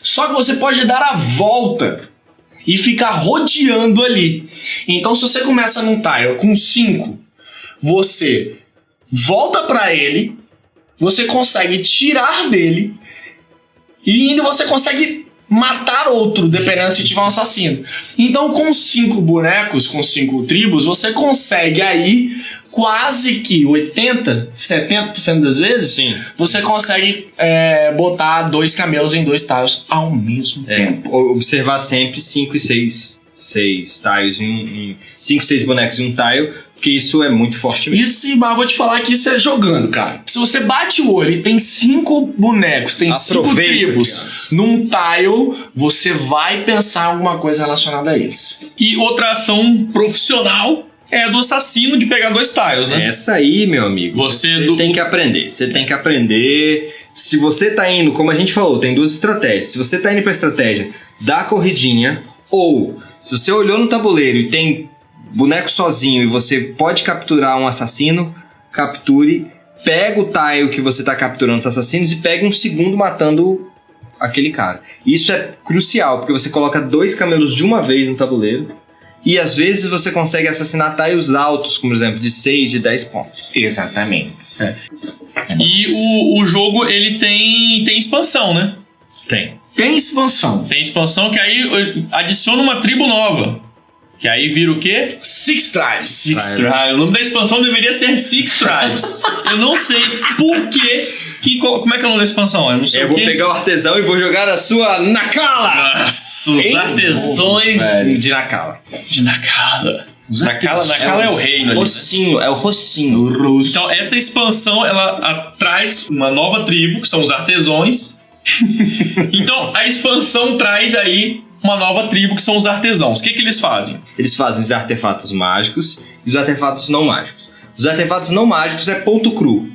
Só que você pode dar a volta e ficar rodeando ali. Então, se você começa num tile com 5, você volta pra ele, você consegue tirar dele e ainda você consegue matar outro, dependendo se tiver um assassino. Então, com 5 bonecos, com 5 tribos, você consegue aí quase que 80%, 70% das vezes, Sim. você consegue botar 2 camelos em 2 tiles ao mesmo tempo. Observar sempre 5 e 6 tiles em 5, 6 bonecos em um tile, porque isso é muito forte mesmo. Isso, mas vou te falar que isso é jogando, cara. Se você bate o olho e tem 5 bonecos, tem 5 Aproveita, tribos criança. num tile, você vai pensar em alguma coisa relacionada a eles. E outra ação profissional é a do assassino de pegar 2 tiles, né? Essa aí, meu amigo, Você tem que aprender. Você tem que aprender. Se você tá indo, como a gente falou, tem 2 estratégias. Se você tá indo pra estratégia da corridinha, ou se você olhou no tabuleiro e tem boneco sozinho e você pode capturar um assassino, capture, pega o tile que você tá capturando os assassinos e pega um segundo matando aquele cara. Isso é crucial, porque você coloca 2 camelos de uma vez no tabuleiro e às vezes você consegue assassinar tiles altos, como por exemplo, de 6, de 10 pontos. Exatamente. E o jogo, ele tem expansão, né? Tem expansão. Tem expansão que aí adiciona uma tribo nova. Que aí vira o quê? 6 tribes. Six Tribes. O nome da expansão deveria ser Six Tribes. Eu não sei por quê. Como é que é o nome da expansão? Eu não sei Eu o vou quê. pegar o artesão e vou jogar a sua Nakala! Nossa, os Hein? artesões Velho. De Nakala. de Nakala. Nakala é o reino ali, né? Rocinho, é o Rocinho. Russo. Então, essa expansão, ela traz uma nova tribo, que são os artesãos. Então, a expansão traz aí uma nova tribo, que são os artesãos. O que eles fazem? Eles fazem os artefatos mágicos e os artefatos não mágicos. Os artefatos não mágicos é ponto cru.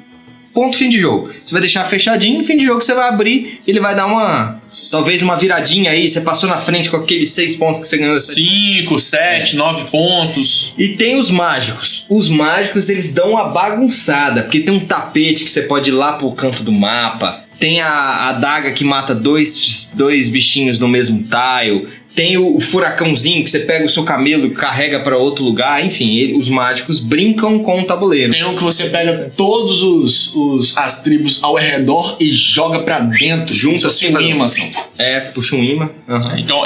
Ponto, fim de jogo. Você vai deixar fechadinho, fim de jogo você vai abrir, ele vai dar talvez uma viradinha aí, você passou na frente com aqueles 6 pontos que você ganhou. 5, 7, 9 pontos. E tem os mágicos. Os mágicos, eles dão uma bagunçada, porque tem um tapete que você pode ir lá pro canto do mapa, tem a adaga que mata dois bichinhos no mesmo tile, tem o furacãozinho que você pega o seu camelo e carrega pra outro lugar, enfim, os mágicos brincam com o tabuleiro. Tem um que você pega todos as tribos ao redor e joga pra dentro. Junta como se fosse assim, um faz- imã, assim. Puxa um imã. Uhum. Então,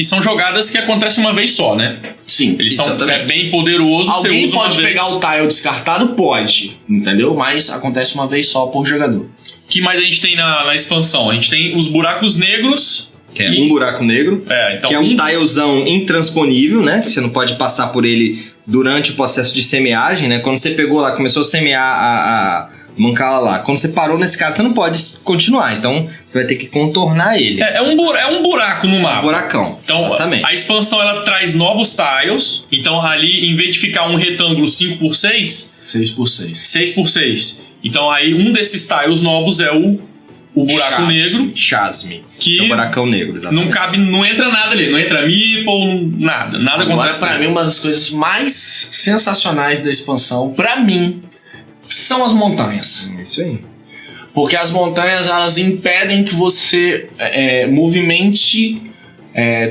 são jogadas que acontecem uma vez só, né? Sim. Eles são Exatamente. bem poderosos. Alguém você usa pode uma pegar vez. o tile descartado? Pode. Entendeu? Mas acontece uma vez só por jogador. O que mais a gente tem na expansão? A gente tem os buracos negros. Que é um buraco negro, Então, que é um dos- tilezão intransponível, né? Você não pode passar por ele durante o processo de semeagem, né? Quando você pegou lá, começou a semear a mancala lá. Quando você parou nesse cara, você não pode continuar. Então, você vai ter que contornar ele. É um buraco no mapa. Buracão. Então, Exatamente. a expansão ela traz novos tiles. Então, ali, em vez de ficar um retângulo 5x6, 6x6. 6x6. Então, aí, um desses tiles novos é o buraco negro, Chasme. que É o buracão negro, exatamente. não cabe, não entra nada ali. Não entra meeple, nada. Nada Agora, acontece. pra mim, uma das coisas mais sensacionais da expansão, pra mim, são as montanhas. É isso aí. Porque as montanhas, elas impedem que você movimente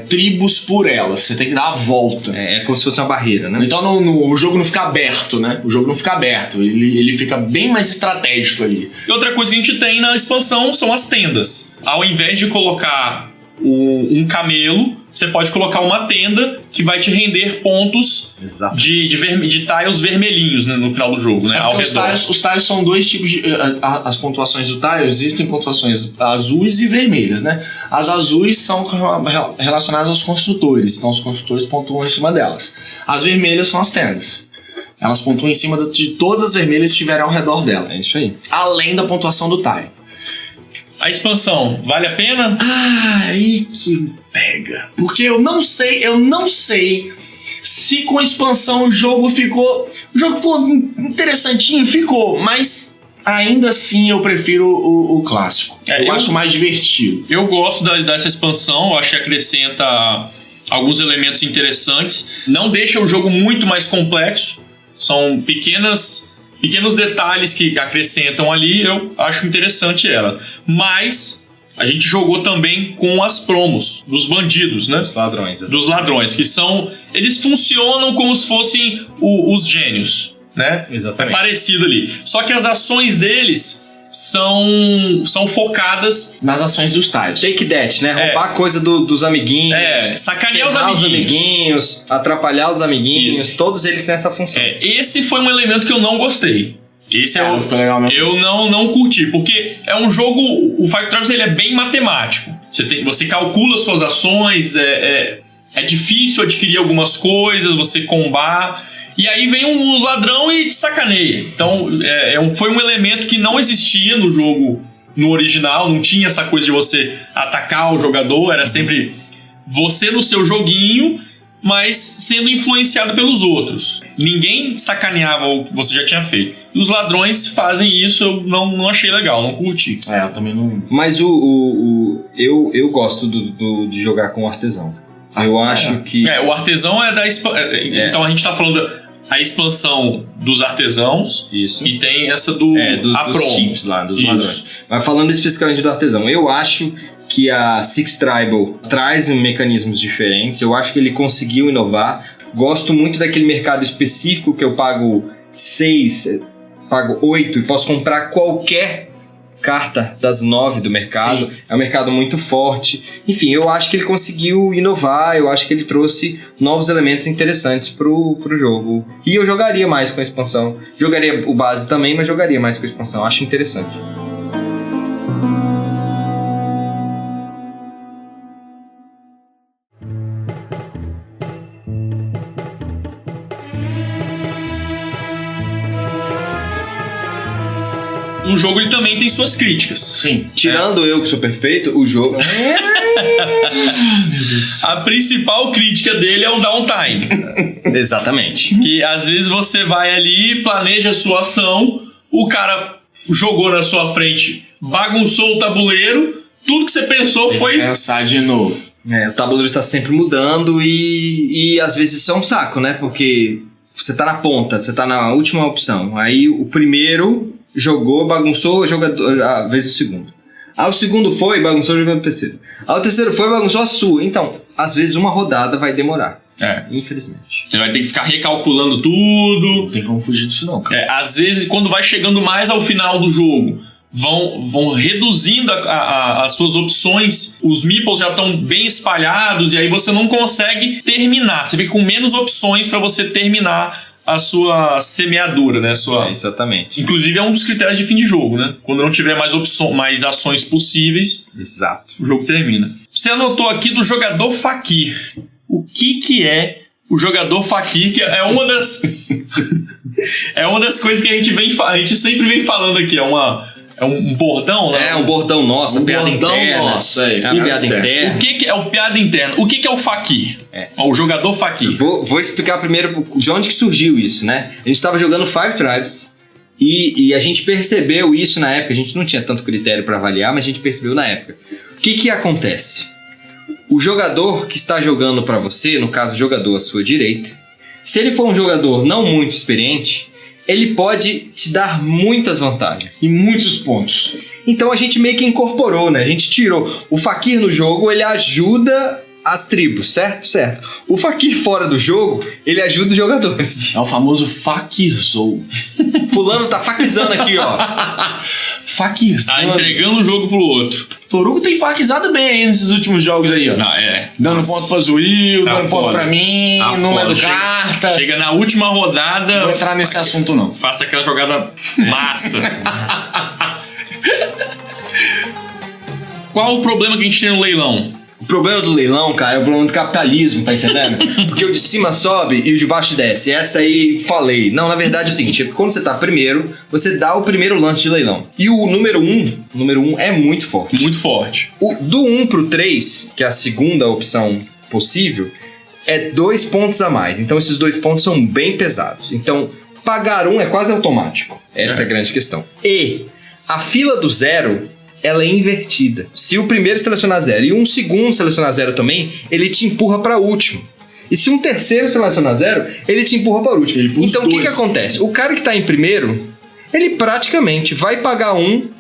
tribos por elas. Você tem que dar a volta. É como se fosse uma barreira, né? Então o jogo não fica aberto, né? O jogo não fica aberto. Ele fica bem mais estratégico ali. E outra coisa que a gente tem na expansão são as tendas. Ao invés de colocar um camelo, você pode colocar uma tenda que vai te render pontos Exato. de tiles vermelhinhos, né, no final do jogo, né? Ao redor. Os tiles são dois tipos de... As pontuações do tile, existem pontuações azuis e vermelhas, né? As azuis são relacionadas aos construtores, então os construtores pontuam em cima delas. As vermelhas são as tendas. Elas pontuam em cima de todas as vermelhas que estiverem ao redor dela. É isso aí. Além da pontuação do tile. A expansão, vale a pena? Aí que pega. Porque eu não sei se com a expansão o jogo ficou interessantinho, ficou, mas ainda assim eu prefiro o clássico. Eu acho mais divertido. Eu gosto dessa expansão, eu acho que acrescenta alguns elementos interessantes, não deixa o jogo muito mais complexo, são pequenos detalhes que acrescentam ali, eu acho interessante ela. Mas a gente jogou também com as promos dos bandidos, né? Dos ladrões. Dos ladrões, que são... Eles funcionam como se fossem os gênios, né? Exatamente. Parecido ali. Só que as ações deles são focadas... Nas ações dos tiles. Take that, né? Roubar coisa dos amiguinhos. Sacanear os ferrar amiguinhos. atrapalhar os amiguinhos. Isso. Todos eles têm essa função. Esse foi um elemento que eu não gostei. Esse eu não curti, porque é um jogo... O Five Tribes ele é bem matemático. Você calcula suas ações, é difícil adquirir algumas coisas, você combar... E aí vem um ladrão e te sacaneia. Então, foi um elemento que não existia no jogo, no original. Não tinha essa coisa de você atacar o jogador. Era sempre você no seu joguinho, mas sendo influenciado pelos outros. Ninguém sacaneava o que você já tinha feito. E os ladrões fazem isso, eu não achei legal, não curti. Eu também não... Mas eu gosto de jogar com o artesão. Eu acho que... o artesão é da... Então a gente tá falando a expansão dos artesãos. Isso. E tem essa dos promo. chiefs lá, dos ladrões. Mas falando especificamente do artesão, eu acho que a Six Tribal traz mecanismos diferentes. Eu acho que ele conseguiu inovar. Gosto muito daquele mercado específico que eu pago 6, pago 8 e posso comprar qualquer carta das 9 do mercado. Sim. É um mercado muito forte. Enfim, eu acho que ele conseguiu inovar, eu acho que ele trouxe novos elementos interessantes pro jogo. E eu jogaria mais com a expansão. Jogaria o base também, mas jogaria mais com a expansão. Acho interessante. O jogo ele também tem suas críticas. Sim. Tirando eu que sou perfeito, o jogo... Meu Deus do céu. A principal crítica dele é o downtime. Exatamente. Que às vezes você vai ali, planeja a sua ação, o cara jogou na sua frente, bagunçou o tabuleiro, tudo que você pensou foi... Pensar de novo. O tabuleiro está sempre mudando e às vezes isso é um saco, né? Porque você tá na ponta, você tá na última opção. Aí o primeiro... jogou, bagunçou, a vez do segundo. O segundo foi, bagunçou, jogou o terceiro. O terceiro foi, bagunçou a sua. Então, às vezes uma rodada vai demorar. Infelizmente. Você vai ter que ficar recalculando tudo. Não tem como fugir disso não, cara. Às vezes, quando vai chegando mais ao final do jogo, vão reduzindo as suas opções. Os meeples já estão bem espalhados e aí você não consegue terminar. Você fica com menos opções para você terminar a sua semeadura, né? Exatamente. Inclusive é um dos critérios de fim de jogo, né? Quando não tiver mais ações possíveis, exato, o jogo termina. Você anotou aqui do jogador Fakir. O que é o jogador Fakir? Que é uma das é uma das coisas que a gente sempre vem falando aqui. É um bordão, né? É um bordão nosso, um piada bordão interna. nosso, piada interna. O que é o piada interna? O que é o Fakir? O jogador Fakir. Vou explicar primeiro de onde que surgiu isso, né? A gente estava jogando Five Tribes e a gente percebeu isso na época. A gente não tinha tanto critério para avaliar, mas a gente percebeu na época. O que acontece? O jogador que está jogando para você, no caso o jogador à sua direita, se ele for um jogador não muito experiente, ele pode te dar muitas vantagens. E muitos pontos. Então a gente meio que incorporou, né? A gente tirou. O Fakir no jogo, ele ajuda as tribos, certo? Certo. O Fakir fora do jogo, ele ajuda os jogadores. É o famoso Fakirzou. Fulano tá fakizando aqui, ó. Fakirzando. Tá entregando um jogo pro outro. Torugo tem fakizado bem aí nesses últimos jogos aí, ó. Não, Dando Nossa. ponto pra Zuil, Tá dando ponto foda. pra mim, Tá não é foda. do carta. Chega na última rodada. Não vou entrar nesse assunto, não. Faça aquela jogada massa. Qual o problema que a gente tem no leilão? O problema do leilão, cara, é o problema do capitalismo, tá entendendo? Porque o de cima sobe e o de baixo desce. Essa aí, falei. Não, na verdade é o seguinte, quando você tá primeiro, você dá o primeiro lance de leilão. E o número 1 é muito forte. Muito forte. Do 1 pro 3, que é a segunda opção possível, é 2 pontos a mais. Então esses 2 pontos são bem pesados. Então, pagar 1 é quase automático. Essa é a grande questão. E a fila do 0... ela é invertida. Se o primeiro selecionar 0 e um segundo selecionar 0 também, ele te empurra para o último. E se um terceiro selecionar 0, ele te empurra para o último. Então o que acontece? O cara que tá em primeiro, ele praticamente vai pagar 1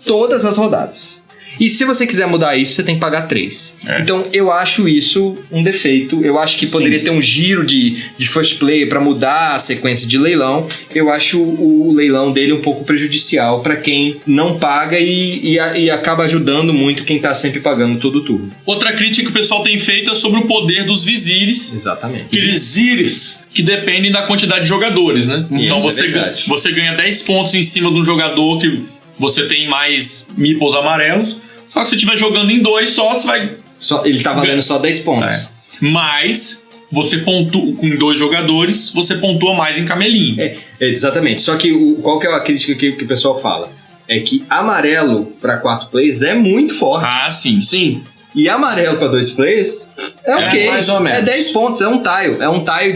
todas as rodadas. E se você quiser mudar isso, você tem que pagar 3. Então eu acho isso um defeito. Eu acho que poderia ter um giro de first play para mudar a sequência de leilão. Eu acho o leilão dele um pouco prejudicial para quem não paga e acaba ajudando muito quem tá sempre pagando todo turno. Outra crítica que o pessoal tem feito é sobre o poder dos vizires. Exatamente. Que vizires que dependem da quantidade de jogadores, né? Então você ganha 10 pontos em cima de um jogador que você tem mais meeples amarelos. Só que se você estiver jogando em 2 só, você vai... Ele tá valendo só 10 pontos. Mas você pontua com 2 jogadores, você pontua mais em camelinho. Exatamente. Só que qual que é a crítica que o pessoal fala? É que amarelo para 4 players é muito forte. Ah, sim. Sim. E amarelo para 2 players é ok. Mais ou menos. É 10 pontos, é um tile. É um tile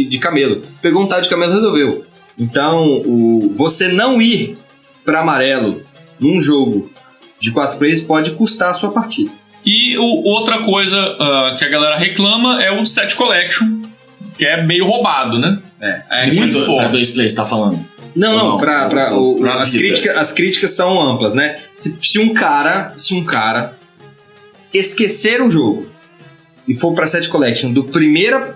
de camelo. Pegou um tile de camelo e resolveu. Então, você não ir para amarelo num jogo de 4 players pode custar a sua partida. E outra coisa que a galera reclama é o set collection, que é meio roubado, né? Muito forte. Pra 2 players, tá falando? Não, pra as críticas são amplas, né? Se um cara esquecer o jogo e for pra set collection do primeira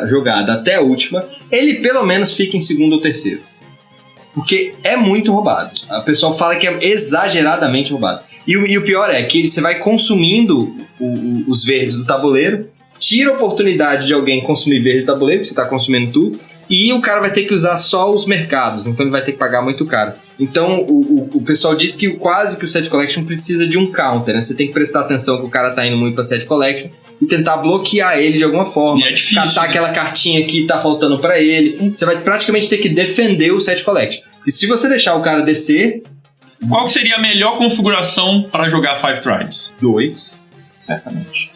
jogada até a última, ele pelo menos fica em segundo ou terceiro. Porque é muito roubado. A pessoa fala que é exageradamente roubado. E o pior é que você vai consumindo os verdes do tabuleiro, tira a oportunidade de alguém consumir verde do tabuleiro, porque você está consumindo tudo, e o cara vai ter que usar só os mercados, então ele vai ter que pagar muito caro. Então o pessoal diz que quase que o set collection precisa de um counter, né? Você tem que prestar atenção que o cara tá indo muito pra set collection e tentar bloquear ele de alguma forma. E é difícil, catar aquela cartinha que tá faltando pra ele. Você vai praticamente ter que defender o set collection. E se você deixar o cara descer... Qual que seria a melhor configuração para jogar Five Tribes? 2. Certamente.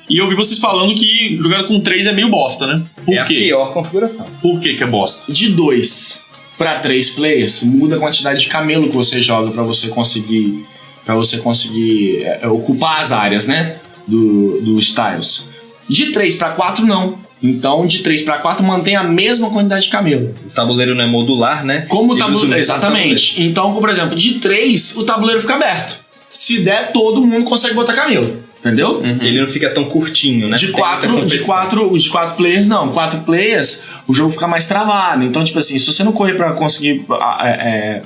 E eu vi vocês falando que jogar com 3 é meio bosta, né? Por É quê? a pior configuração. Por que é bosta? De 2 para 3 players, muda a quantidade de camelo que você joga pra você conseguir ocupar as áreas, né? Dos tiles. De 3 para 4, não. Então, de 3 para 4, mantém a mesma quantidade de camelo. O tabuleiro não é modular, né? Como o Ele usa tabuleiro. mesmo Exatamente. Então, por exemplo, de 3, o tabuleiro fica aberto. Se der, todo mundo consegue botar camelo. Entendeu? Ele não fica tão curtinho, né? De Tem muita competição. 4 players, não. 4 players, o jogo fica mais travado. Então, tipo assim, se você não correr pra conseguir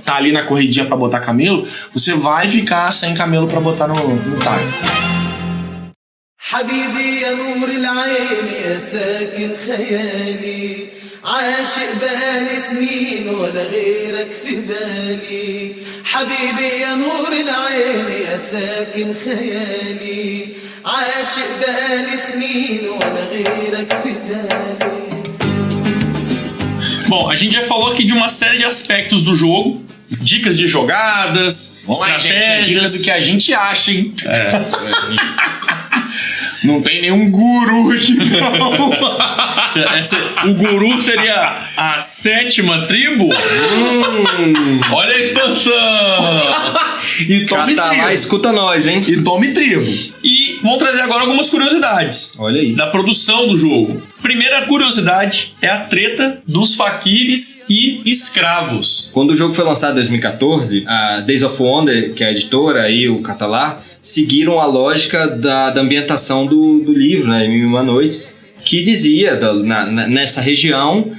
tá ali na corridinha pra botar camelo, você vai ficar sem camelo pra botar no time. حبيبي يا نور العين يا ساكن خيالي عاشق بقالي سنين ولا غيرك في بالي حبيبي يا نور العين يا ساكن خيالي عاشق بقالي سنين ولا غيرك في بالي. Bom, a gente já falou aqui de uma série de aspectos do jogo. Dicas de jogadas, Vamos lá, gente. estratégias. É dica do que a gente acha, hein? Não tem nenhum guru aqui, não. O guru seria a 7ª tribo? Olha a expansão! E tome Tá lá, tribo. escuta nós, hein? E tome tribo. E vamos trazer agora algumas curiosidades Olha aí. da produção do jogo. Primeira curiosidade é a treta dos faquires e escravos. Quando o jogo foi lançado em 2014, a Days of Wonder, que é a editora, e o Catalar, seguiram a lógica da ambientação do livro, né, Mil e Uma Noites, que dizia, nessa região,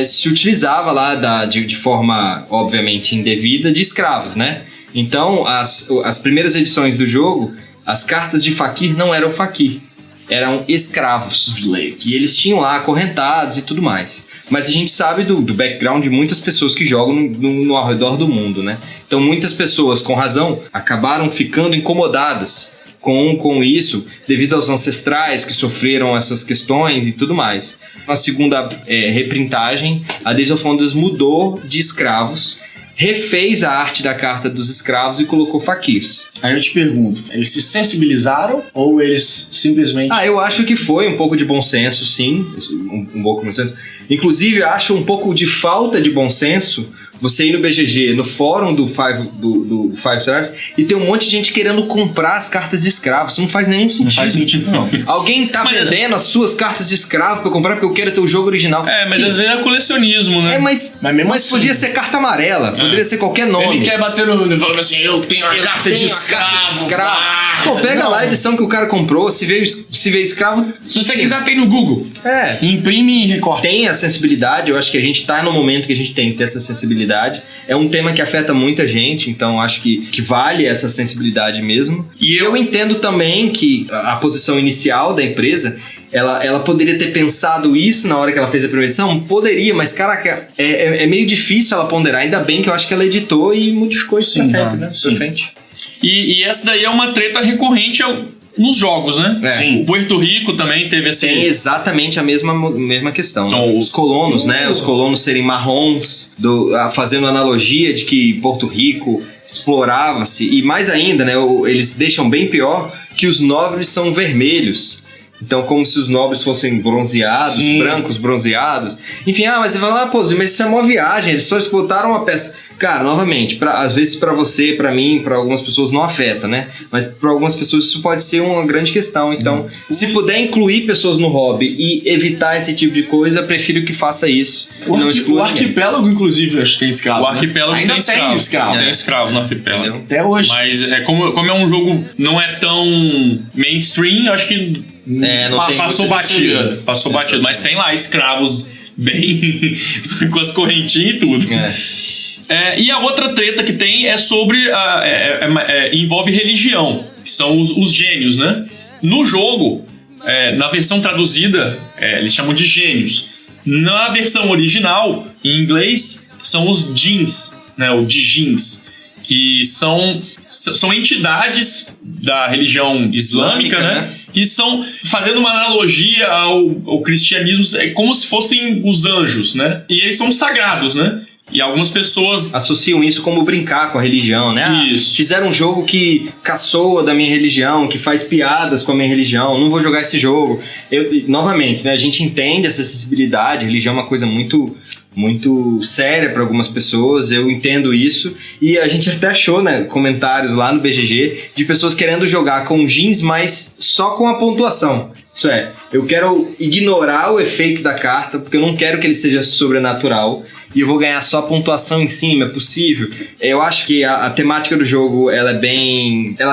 se utilizava lá de forma, obviamente, indevida, de escravos, né? Então, as primeiras edições do jogo, as cartas de faquir não eram faquir, eram escravos. Slaves. E eles tinham lá acorrentados e tudo mais. Mas a gente sabe do background de muitas pessoas que jogam no ao redor do mundo, né? Então muitas pessoas, com razão, acabaram ficando incomodadas com isso, devido aos ancestrais que sofreram essas questões e tudo mais. Na segunda reprintagem, a Days of Wonders mudou de escravos, refez a arte da carta dos escravos e colocou faquirs. Aí eu te pergunto, eles se sensibilizaram ou eles simplesmente... Eu acho que foi um pouco de bom senso, sim. Um pouco de bom senso. Inclusive, acho um pouco de falta de bom senso você ir no BGG, no fórum do Five Tribes, e tem um monte de gente querendo comprar as cartas de escravo. Isso não faz nenhum sentido. Não faz sentido, não. Alguém tá vendendo as suas cartas de escravo pra eu comprar porque eu quero ter o jogo original. Mas às vezes é colecionismo, né? Mas mesmo assim, podia ser carta amarela, poderia ser qualquer nome. ele quer bater no falando assim, eu tenho a carta de escravo. Pô, pega lá a edição que o cara comprou, se veio escravo... Se você quiser, tem no Google. Imprime e recorta. Tem a sensibilidade, eu acho que a gente tá no momento que a gente tem que ter essa sensibilidade. É um tema que afeta muita gente, então acho que vale essa sensibilidade mesmo. E eu entendo também que a posição inicial da empresa, ela poderia ter pensado isso na hora que ela fez a primeira edição? Poderia, mas caraca, é meio difícil ela ponderar. Ainda bem que eu acho que ela editou e modificou isso pra sempre, né? Pra frente. E essa daí é uma treta recorrente nos jogos, né? Sim. O Puerto Rico também teve esse... Tem exatamente a mesma questão. Então, né? Os colonos, né? Os colonos serem marrons, fazendo analogia de que Porto Rico explorava-se. E mais ainda, né? Eles deixam bem pior que os nobres são vermelhos. Então, como se os nobres fossem bronzeados, Sim. brancos bronzeados. Enfim, mas você fala, mas isso é uma viagem, eles só explotaram uma peça. Cara, novamente, às vezes pra você, pra mim, pra algumas pessoas não afeta, né? Mas pra algumas pessoas isso pode ser uma grande questão. Então, se puder incluir pessoas no hobby e evitar esse tipo de coisa, prefiro que faça isso. O arquipélago, inclusive, acho que tem escravo. O arquipélago ainda tem escravo. Tem escravo no arquipélago. Entendeu? Até hoje. Mas como é um jogo não é tão mainstream, acho que passou batido. Passou batido. Mas tem lá escravos bem com as correntinhas e tudo. E a outra treta que tem é sobre... envolve religião, que são os gênios, né? No jogo, na versão traduzida, eles chamam de gênios. Na versão original, em inglês, são os djinns, né? O djinns, que são entidades da religião islâmica, né? Que são, fazendo uma analogia ao cristianismo, como se fossem os anjos, né? E eles são sagrados, né? E algumas pessoas associam isso como brincar com a religião, né? Isso. Fizeram um jogo que caçoa da minha religião, que faz piadas com a minha religião, não vou jogar esse jogo. Novamente, né? A gente entende essa sensibilidade, a religião é uma coisa muito séria para algumas pessoas, eu entendo isso, e a gente até achou, né, comentários lá no BGG de pessoas querendo jogar com jeans, mas só com a pontuação. Isso é, eu quero ignorar o efeito da carta, porque eu não quero que ele seja sobrenatural, e eu vou ganhar só a pontuação em cima, é possível. Eu acho que a temática do jogo, ela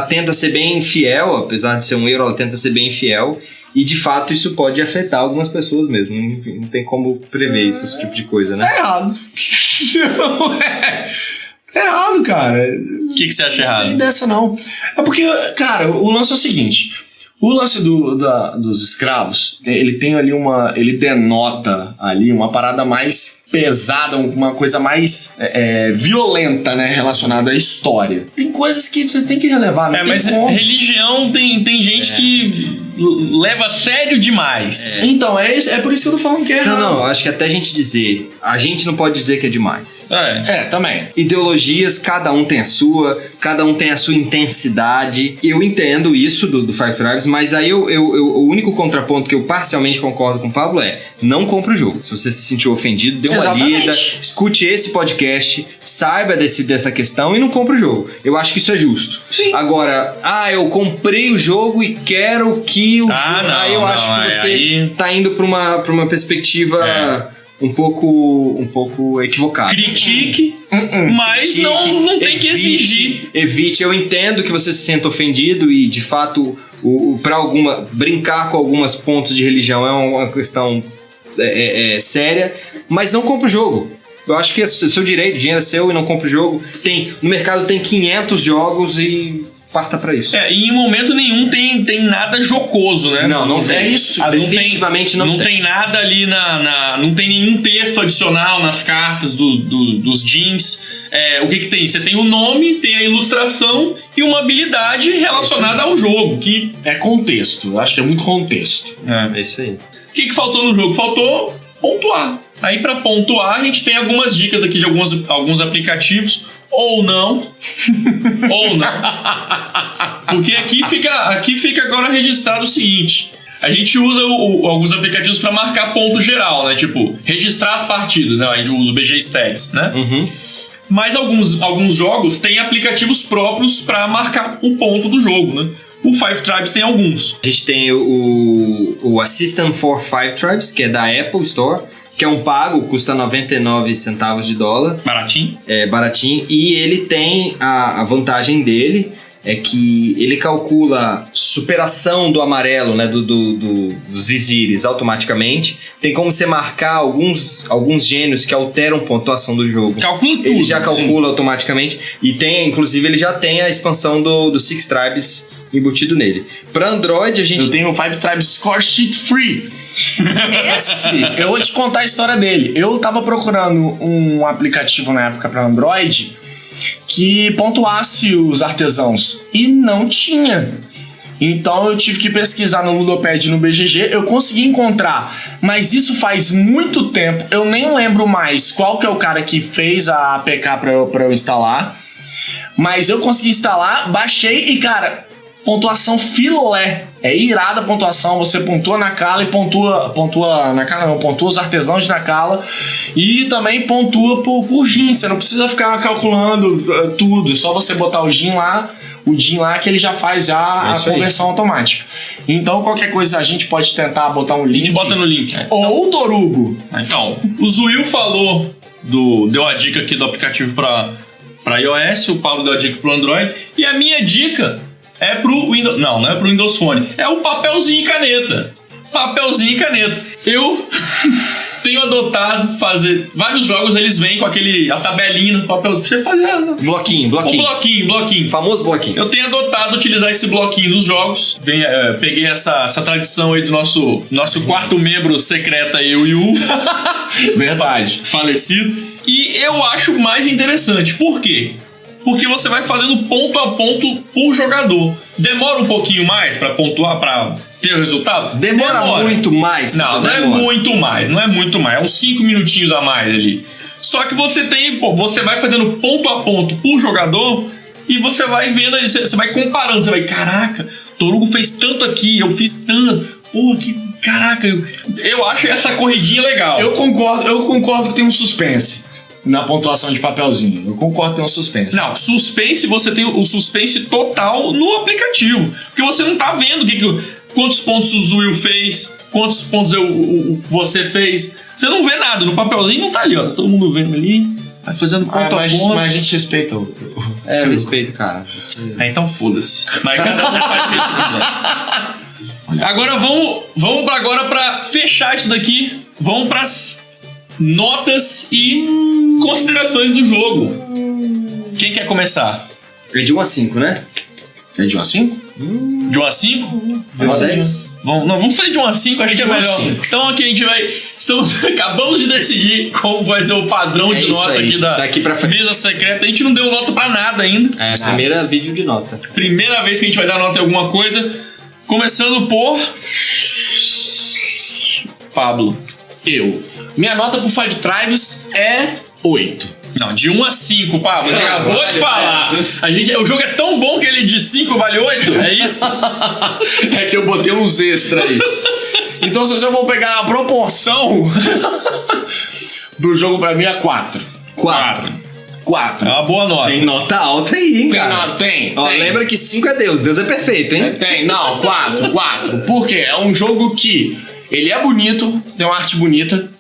tenta ser bem fiel, apesar de ser um euro, ela tenta ser bem fiel. E de fato isso pode afetar algumas pessoas mesmo. Enfim, não tem como prever esse tipo de coisa, né? É errado. É errado, cara. O que você acha errado? Não tem dessa, não. É porque, cara, o lance é o seguinte. O lance dos escravos, ele tem ali ele denota ali uma parada mais pesada, uma coisa mais violenta, né, relacionada à história. Tem coisas que você tem que relevar, né? Mas religião tem gente que leva a sério demais. Então, é por isso que eu tô falando que é errado. Não, acho que até a gente dizer, a gente não pode dizer que é demais. Também. Ideologias, cada um tem a sua intensidade. Eu entendo isso do Five Tribes, mas aí o único contraponto que eu parcialmente concordo com o Pablo não compre o jogo. Se você se sentiu ofendido, dê uma lida, escute esse podcast, saiba dessa questão e não compre o jogo. Eu acho que isso é justo. Sim. Agora, eu comprei o jogo e quero que o jogo... não, aí eu acho que você tá indo pra uma perspectiva um pouco equivocado. Critique, mas Critique, não tem que exigir. Evite, eu entendo que você se sinta ofendido e, de fato, brincar com alguns pontos de religião é uma questão séria, mas não compre o jogo. Eu acho que é seu direito, o dinheiro é seu e não compre o jogo. No mercado tem 500 jogos e parta pra isso. E em momento nenhum tem nada jocoso, né? Não tem. É isso. Definitivamente não tem nada ali não tem nenhum texto adicional nas cartas dos jeans. O que tem? Você tem o nome, tem a ilustração e uma habilidade relacionada ao jogo. Que é contexto. Eu acho que é muito contexto. É isso aí. O que faltou no jogo? Faltou pontuar. Aí pra pontuar a gente tem algumas dicas aqui de alguns aplicativos. Ou não. Porque aqui fica agora registrado o seguinte. A gente usa alguns aplicativos para marcar ponto geral, né? Tipo, registrar as partidas, né? A gente usa o BG Stats, né? Uhum. Mas alguns jogos têm aplicativos próprios para marcar o ponto do jogo, né? O Five Tribes tem alguns. A gente tem o Assistant for Five Tribes, que é da Apple Store, que é um pago, custa 99 centavos de dólar. Baratinho. É baratinho. E ele tem a vantagem dele, é que ele calcula superação do amarelo, né, dos vizires automaticamente. Tem como você marcar alguns gênios que alteram pontuação do jogo. Calcula tudo. Ele já calcula automaticamente. E inclusive ele já tem a expansão do Six Tribes embutido nele. Para Android, a gente... Eu tenho o Five Tribes Score Sheet Free. Eu vou te contar a história dele. Eu tava procurando um aplicativo na época para Android que pontuasse os artesãos e não tinha. Então eu tive que pesquisar no Ludopad e no BGG. Eu consegui encontrar, mas isso faz muito tempo. Eu nem lembro mais qual que é o cara que fez a APK para eu instalar. Mas eu consegui instalar, baixei e, cara, pontuação filé. É irada a pontuação. Você pontua Nacala e pontua Nacala não, pontua os artesãos de Nacala e também pontua por Jin. Você não precisa ficar calculando tudo. É só você botar o Jin lá que ele já faz a conversão automática. Então qualquer coisa a gente pode tentar botar um link. A gente bota no link. Ou o Torugo. Então, o Zuil falou, deu a dica aqui do aplicativo para iOS, o Paulo deu a dica pro Android, e a minha dica é pro Windows... Não é pro Windows Phone. É o papelzinho e caneta. Papelzinho e caneta. Eu tenho adotado fazer... Vários jogos, eles vêm com a tabelinha no papel. Pra você fazer... Bloquinho. O bloquinho. Famoso bloquinho. Eu tenho adotado utilizar esse bloquinho nos jogos. Peguei essa tradição aí do nosso quarto membro secreto aí, o Yu. Verdade. Falecido. E eu acho mais interessante. Por quê? Porque você vai fazendo ponto a ponto por jogador. Demora um pouquinho mais pra pontuar, pra ter o resultado? Demora muito mais. Não é muito mais. Não é muito mais. É uns 5 minutinhos a mais ali. Só que você vai fazendo ponto a ponto por jogador e você vai vendo aí, você vai comparando. Você vai, caraca, Torugo fez tanto aqui, eu fiz tanto. Pô, que caraca. Eu acho essa corridinha legal. Eu concordo que tem um suspense na pontuação de papelzinho. Eu concordo que tem um suspense. Não, suspense, você tem o suspense total no aplicativo. Porque você não tá vendo quantos pontos o Zuil fez, quantos pontos você fez. Você não vê nada. No papelzinho não tá ali, ó. Tá todo mundo vendo ali. Vai fazendo ponto a ponto. Mas a gente respeita eu respeito, cara. Então foda-se. Mas cada um faz o que quiser. Agora vamos pra fechar isso daqui. Vamos pras notas e considerações do jogo. Quem quer começar? É de 1 a 5, né? É de 1 a 5? De 1 a 5? De 1 a 10? Vamos fazer de 1 a 5, acho que é De 1 a melhor. 5. Então aqui a gente acabamos de decidir como vai ser o padrão de nota aí. aqui da Daqui pra frente. mesa secreta. A gente não deu nota pra nada ainda. Primeira vídeo de nota. Primeira vez que a gente vai dar nota em alguma coisa. Começando por Pablo. Minha nota pro Five Tribes é 8. Não, de 1 a 5, Pablo. Você acabou de falar. O jogo é tão bom que ele de 5 vale 8? É isso? É que eu botei uns extra aí. Então, se você for pegar a proporção pro jogo, pra mim é 4. 4. É uma boa nota. Tem nota alta aí, hein, cara? Tem. Lembra que 5 é Deus. Deus é perfeito, hein? Tem. Não, 4. Por quê? É um jogo que ele é bonito, tem uma arte bonita,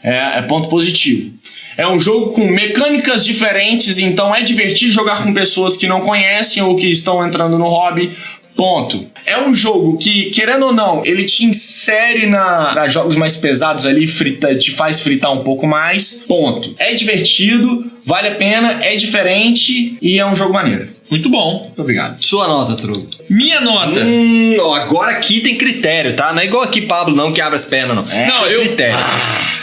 É ponto positivo. É um jogo com mecânicas diferentes, então é divertido jogar com pessoas que não conhecem ou que estão entrando no hobby. Ponto. É um jogo que, querendo ou não, ele te insere para jogos mais pesados ali, te faz fritar um pouco mais. Ponto. É divertido, vale a pena, é diferente e é um jogo maneiro. Muito bom. Muito obrigado. Sua nota, Trugo. Minha nota. Ó, agora aqui tem critério, tá? Não é igual aqui, Pablo, não, que abre as pernas, não. Não, tem critério.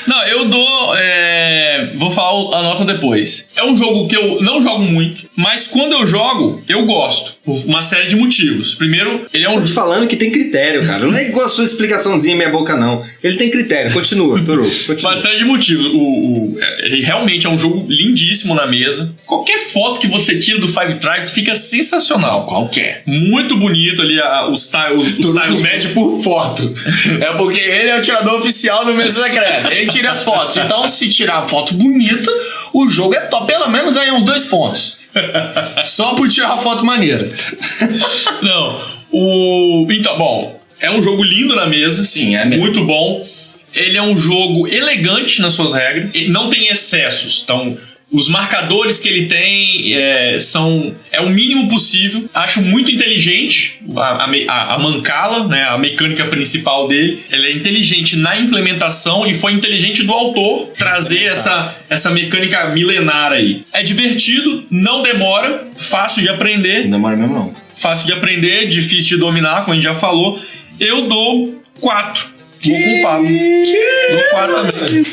Não, eu dou... Vou falar a nota depois. É um jogo que eu não jogo muito, mas quando eu jogo, eu gosto. Por uma série de motivos. Primeiro, ele é um... Tô te falando que tem critério, cara. Não é igual a sua explicaçãozinha meia boca, não. Ele tem critério. Continua, Trugo. Continua. Uma série de motivos. Ele realmente é um jogo lindíssimo na mesa. Qualquer foto que você tira do Five Tribes fica sensacional. Qualquer. Muito bonito ali, os tiles mede por foto. É porque ele é o tirador oficial do Mesa Secreta. Ele tira as fotos. Então, se tirar foto bonita, o jogo é top. Pelo menos ganha uns 2 pontos. Só por tirar foto maneira. Não. Então, bom, é um jogo lindo na mesa. Sim, é mesmo. Muito bom. Ele é um jogo elegante nas suas regras. Ele não tem excessos. Então, os marcadores que ele tem é o mínimo possível. Acho muito inteligente a mancala, né, a mecânica principal dele. Ele é inteligente na implementação e foi inteligente do autor trazer essa mecânica milenar aí. É divertido, não demora, fácil de aprender. Não demora mesmo, não. Fácil de aprender, difícil de dominar, como a gente já falou. Eu dou 4. Vou com o Pablo. Dou 4 também.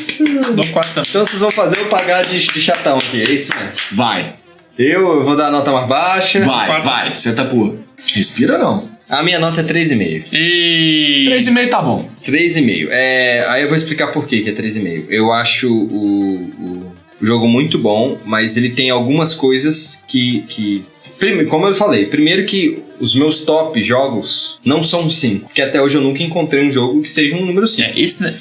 Dou 4 também. Então vocês vão fazer eu pagar de chatão aqui, é isso mesmo? Vai. Eu vou dar a nota mais baixa. Vai. Senta pô. Respira não. A minha nota é 3,5. E... 3,5 tá bom. 3,5. Aí eu vou explicar por que é 3,5. Eu acho o jogo muito bom, mas ele tem algumas coisas que como eu falei, primeiro que os meus top jogos não são 5, que até hoje eu nunca encontrei um jogo que seja um número 5. esse...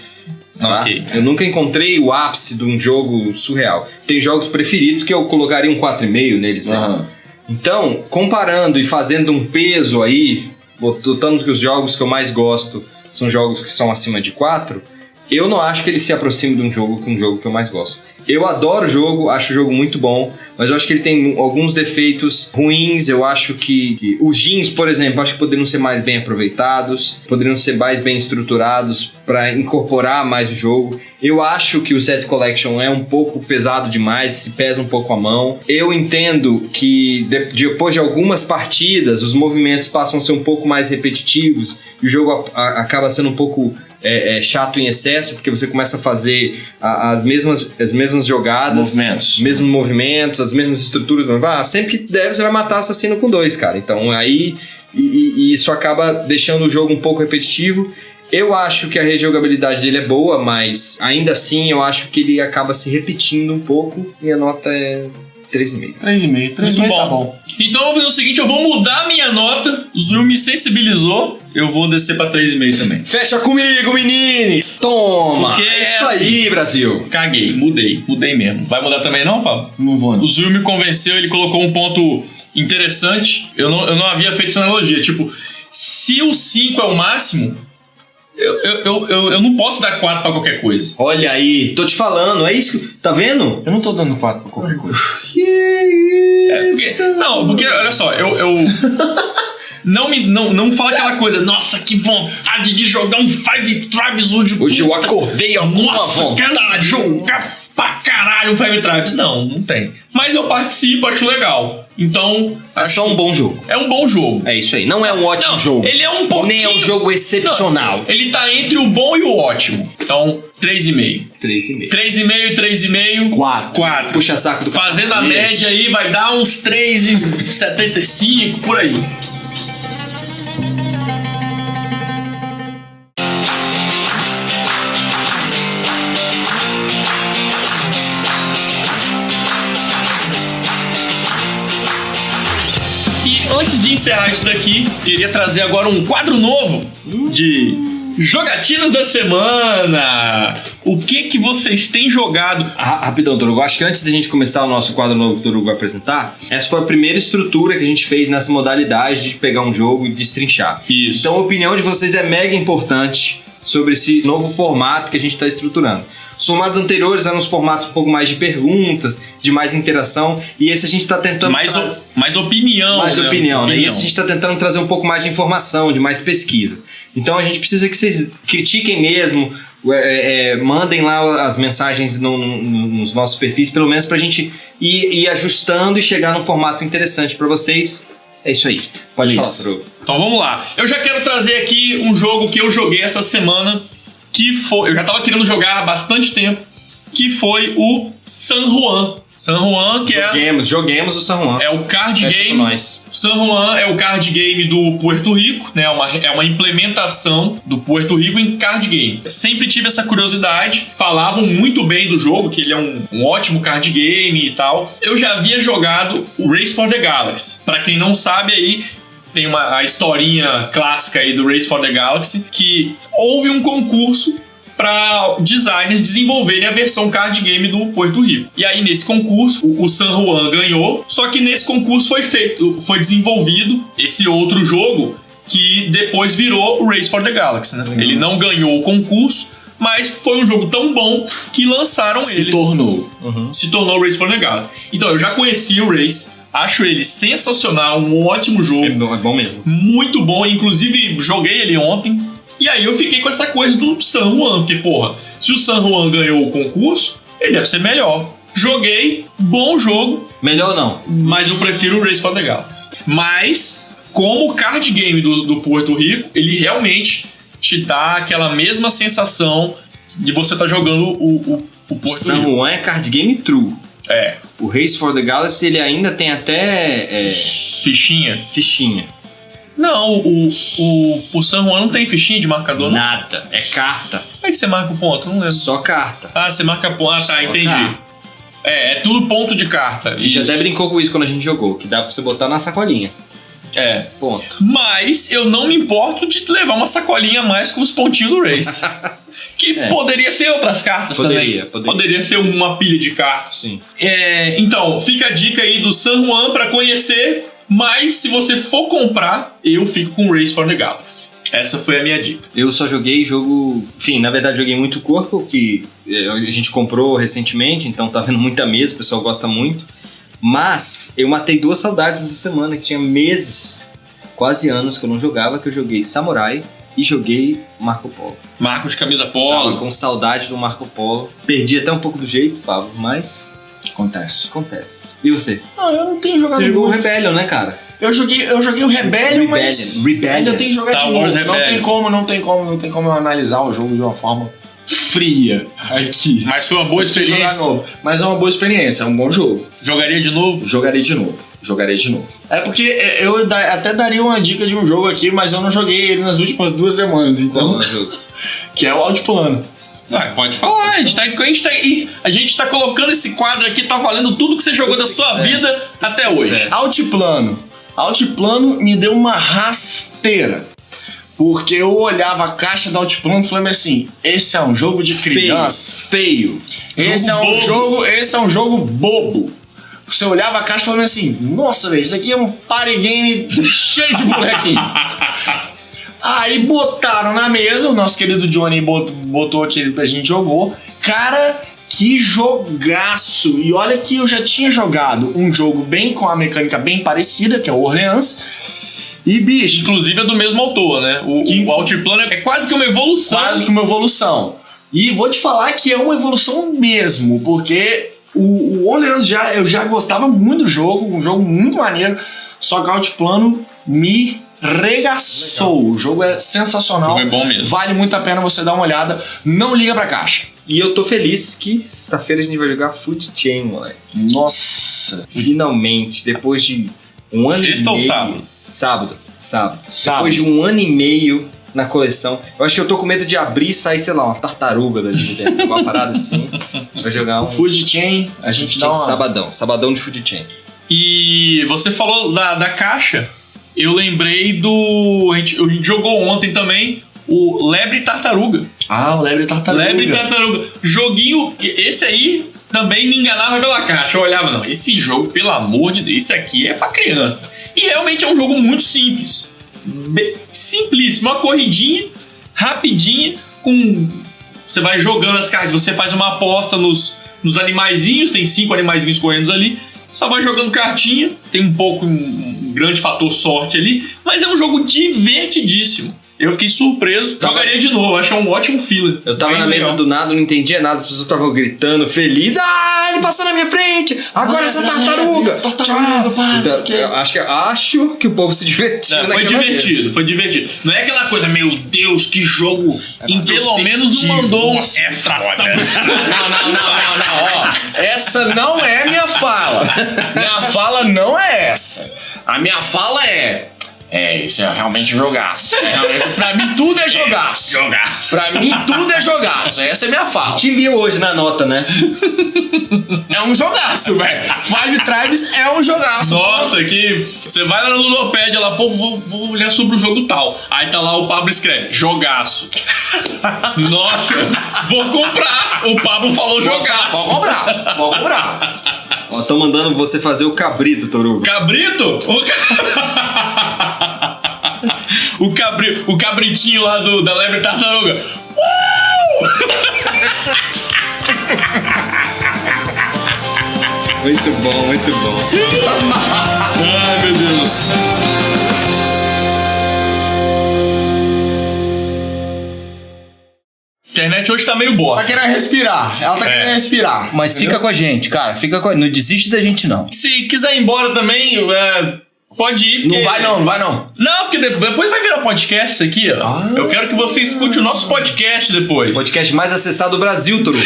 Tá? Ok. Eu nunca encontrei o ápice de um jogo surreal. Tem jogos preferidos que eu colocaria um 4,5 neles. Uhum. Então, comparando e fazendo um peso aí, botando que os jogos que eu mais gosto são jogos que são acima de 4, eu não acho que ele se aproxime de um jogo que eu mais gosto. Eu adoro o jogo, acho o jogo muito bom, mas eu acho que ele tem alguns defeitos ruins. Eu acho que os jeans, por exemplo, acho que poderiam ser mais bem aproveitados, poderiam ser mais bem estruturados para incorporar mais o jogo. Eu acho que o Set Collection é um pouco pesado demais, se pesa um pouco a mão. Eu entendo que depois de algumas partidas, os movimentos passam a ser um pouco mais repetitivos e o jogo acaba sendo um pouco chato em excesso, porque você começa a fazer as mesmas jogadas, os mesmos movimentos, as mesmas estruturas. Sempre que der, você vai matar assassino com 2, cara. Então aí e isso acaba deixando o jogo um pouco repetitivo. Eu acho que a rejogabilidade dele é boa, mas ainda assim eu acho que ele acaba se repetindo um pouco. Minha nota é 3,5. 3,5 tá bom. Então eu vou fazer o seguinte, eu vou mudar a minha nota. O Zul me sensibilizou, eu vou descer pra 3,5 também. Fecha comigo, menine! Toma! Porque é isso assim, aí, Brasil! Caguei, mudei mesmo. Vai mudar também não, Pablo? Não vou, não. O Zul me convenceu, ele colocou um ponto interessante. Eu não havia feito essa analogia. Tipo, se o 5 é o máximo, eu não posso dar 4 pra qualquer coisa. Olha aí, tô te falando, é isso que... Tá vendo? Eu não tô dando 4 pra qualquer coisa. Porque olha só, Não fala aquela coisa, nossa, que vontade de jogar um Five Tribes hoje. Hoje eu acordei alguma vontade de jogar pra caralho um Five Tribes. Não tem. Mas eu participo, acho legal. Então... É só um bom jogo. É um bom jogo. É isso aí, não é um ótimo jogo. Ele é um pouquinho... Nem é um jogo excepcional. Não, ele tá entre o bom e o ótimo. Então, 3,5. 3,5. 3,5. 4. Puxa saco do... Fazendo a média aí, vai dar uns 3,75, por aí. Antes de encerrar isso daqui, queria trazer agora um quadro novo de jogatinas da semana. O que vocês têm jogado? Rapidão, Torugo. Acho que antes da gente começar o nosso quadro novo que o Torugo vai apresentar, essa foi a primeira estrutura que a gente fez nessa modalidade de pegar um jogo e destrinchar. Isso. Então a opinião de vocês é mega importante sobre esse novo formato que a gente está estruturando. Os formatos anteriores eram os formatos um pouco mais de perguntas, de mais interação, e esse a gente tá tentando mais opinião, mais né? opinião, né? E esse a gente tá tentando trazer um pouco mais de informação, de mais pesquisa. Então a gente precisa que vocês critiquem mesmo, mandem lá as mensagens nos nossos perfis, pelo menos pra gente ir ajustando e chegar num formato interessante pra vocês. É isso aí. Pode falar, Tro. Então vamos lá. Eu já quero trazer aqui um jogo que eu joguei essa semana, eu já tava querendo jogar há bastante tempo, que foi o San Juan. San Juan, que Joguemos o San Juan. é o card Fecha game. com nós. San Juan é o card game do Puerto Rico, né? É uma implementação do Puerto Rico em card game. Eu sempre tive essa curiosidade. Falavam muito bem do jogo, que ele é um ótimo card game e tal. Eu já havia jogado o Race for the Galaxy. Pra quem não sabe aí, tem a historinha clássica aí do Race for the Galaxy, que houve um concurso para designers desenvolverem a versão card game do Puerto Rico. E aí, nesse concurso, o San Juan ganhou, só que nesse concurso foi desenvolvido esse outro jogo que depois virou o Race for the Galaxy, né? Ele não ganhou o concurso, mas foi um jogo tão bom que lançaram ele. Se tornou o Race for the Galaxy. Então, eu já conheci o Race, acho ele sensacional, um ótimo jogo. É bom mesmo. Muito bom, inclusive joguei ele ontem. E aí eu fiquei com essa coisa do San Juan, porque, porra, se o San Juan ganhou o concurso, ele deve ser melhor. Joguei, bom jogo. Melhor não. Mas eu prefiro o Race for the Galaxy. Mas, como o card game do Puerto Rico, ele realmente te dá aquela mesma sensação de você estar jogando o Puerto San Rico. Juan é card game true. É. O Race for the Galaxy, ele ainda tem até Fichinha. fichinha. Não, o San Juan não tem fichinha de marcador, não? Nada. É carta. Como é que você marca o ponto? Não lembro. Só carta. Ah, você marca ponto. Ah, tá, Só entendi. carta. É tudo ponto de carta. A gente até brincou com isso quando a gente jogou, que dá pra você botar na sacolinha. É. Ponto. Mas eu não me importo de levar uma sacolinha a mais com os pontinhos do Race. Que poderia ser outras cartas também. Poderia ser uma pilha de cartas. Sim. Então, fica a dica aí do San Juan pra conhecer. Mas se você for comprar, eu fico com Race for the Galaxy. Essa foi a minha dica. Eu só joguei jogo... Enfim, na verdade joguei muito corpo, que a gente comprou recentemente, então tá vendo muita mesa, o pessoal gosta muito. Mas eu matei 2 saudades essa semana, que tinha meses, quase anos que eu não jogava, que eu joguei Samurai e joguei Marco Polo. Marco de camisa Tava polo. com saudade do Marco Polo. Perdi até um pouco do jeito, Pablo, mas acontece. E você? Não, eu não tenho jogado Você jogou o muito. Rebellion, né, cara? Eu joguei o Rebellion, mas Rebellion. ainda tem que jogar Star de novo. Wars Não tem como eu analisar o jogo de uma forma fria aqui. Mas foi uma boa Preciso jogar experiência. novo. Mas é uma boa experiência, é um bom jogo. Jogaria de novo? Jogarei de novo. É porque eu até daria uma dica de um jogo aqui, mas eu não joguei ele nas últimas 2 semanas, então. Que é o Altiplano. Ah, pode falar. A gente tá colocando esse quadro aqui, tá valendo tudo que você jogou da sua vida até hoje. Altiplano me deu uma rasteira. Porque eu olhava a caixa do Altiplano e falei assim: esse é um jogo de criança. Feio. Esse é um jogo bobo. Você olhava a caixa e falava assim: nossa, velho, isso aqui é um party game cheio de bonequinhos. Aí botaram na mesa, o nosso querido Johnny botou aqui, a gente jogou. Cara, que jogaço! E olha que eu já tinha jogado um jogo com a mecânica bem parecida, que é o Orleans. E, bicho... Inclusive é do mesmo autor, né? O Altiplano é quase que uma evolução. E vou te falar que é uma evolução mesmo, porque o Orleans eu já gostava muito do jogo, um jogo muito maneiro, só que o Altiplano me regaçou. Legal. O jogo é sensacional. O jogo é bom mesmo. Vale muito a pena você dar uma olhada. Não liga pra caixa. E eu tô feliz que sexta-feira a gente vai jogar Food Chain, moleque. Nossa. Finalmente, depois de um ano e meio... Sexta ou sábado? Sábado. Depois de um ano e meio na coleção. Eu acho que eu tô com medo de abrir e sair, sei lá, uma tartaruga dali de dentro. Uma parada assim. Vai jogar um... Food Chain, a gente dá uma... Sabadão de Food Chain. E você falou da caixa. Eu lembrei a gente jogou ontem também o Lebre e Tartaruga. Ah, o Lebre e Tartaruga. Joguinho, esse aí também me enganava pela caixa. Eu olhava, não, esse jogo, pelo amor de Deus, isso aqui é pra criança. E realmente é um jogo muito simples. Simplíssimo, uma corridinha, rapidinha, com você vai jogando as cartas, você faz uma aposta nos animaizinhos, tem 5 animaizinhos correndo ali, só vai jogando cartinha, tem um grande fator sorte ali, mas é um jogo divertidíssimo. Eu fiquei surpreso, jogaria de novo, acho que é um ótimo filler. Eu tava Bem na mesa legal. do nada, não entendia nada, as pessoas estavam gritando, feliz. Ah, ele passou na minha frente! Agora essa tartaruga! Tartaruga, pá, Então, isso aqui. eu acho que o povo se divertiu. Não, foi divertido, foi divertido. Não é aquela coisa, meu Deus, que jogo. Pelo menos não mandou uma frustração. Não, ó. Essa não é minha fala. Minha fala não é essa. A minha fala é... isso é realmente jogaço. Pra mim tudo é jogaço. Jogaço. Pra mim tudo é jogaço. Essa é minha fala. Te viu hoje na nota, né? É um jogaço, velho. Five Tribes é um jogaço. Nossa, que você vai lá no Ludopédia lá, pô, vou olhar sobre o jogo tal. Aí tá lá o Pablo escreve, jogaço. Nossa, vou comprar. O Pablo falou jogaço. Vou comprar. Ó, tô mandando você fazer o cabrito, Torugo. Cabrito? O cabritinho lá da lebre tartaruga. Muito bom, muito bom. Ai, meu Deus. A internet hoje tá meio Tá bosta. querendo respirar. Ela tá querendo respirar. Mas fica com a gente, cara. Não desiste da gente, não. Se quiser ir embora também, pode ir. Porque... Não vai não. Não, porque depois vai virar podcast isso aqui, ó. Eu quero que você escute o nosso podcast depois. Podcast mais acessado do Brasil, Torugo.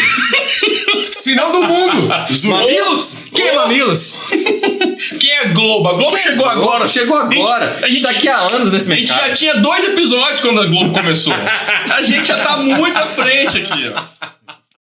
Se não do mundo. Mamilos? Quem é Mamilos? Quem é Globo? A Globo chegou agora. Chegou agora. A gente tá aqui há anos nesse A gente mercado. já tinha 2 episódios quando a Globo começou. A gente já tá muito à frente aqui, ó.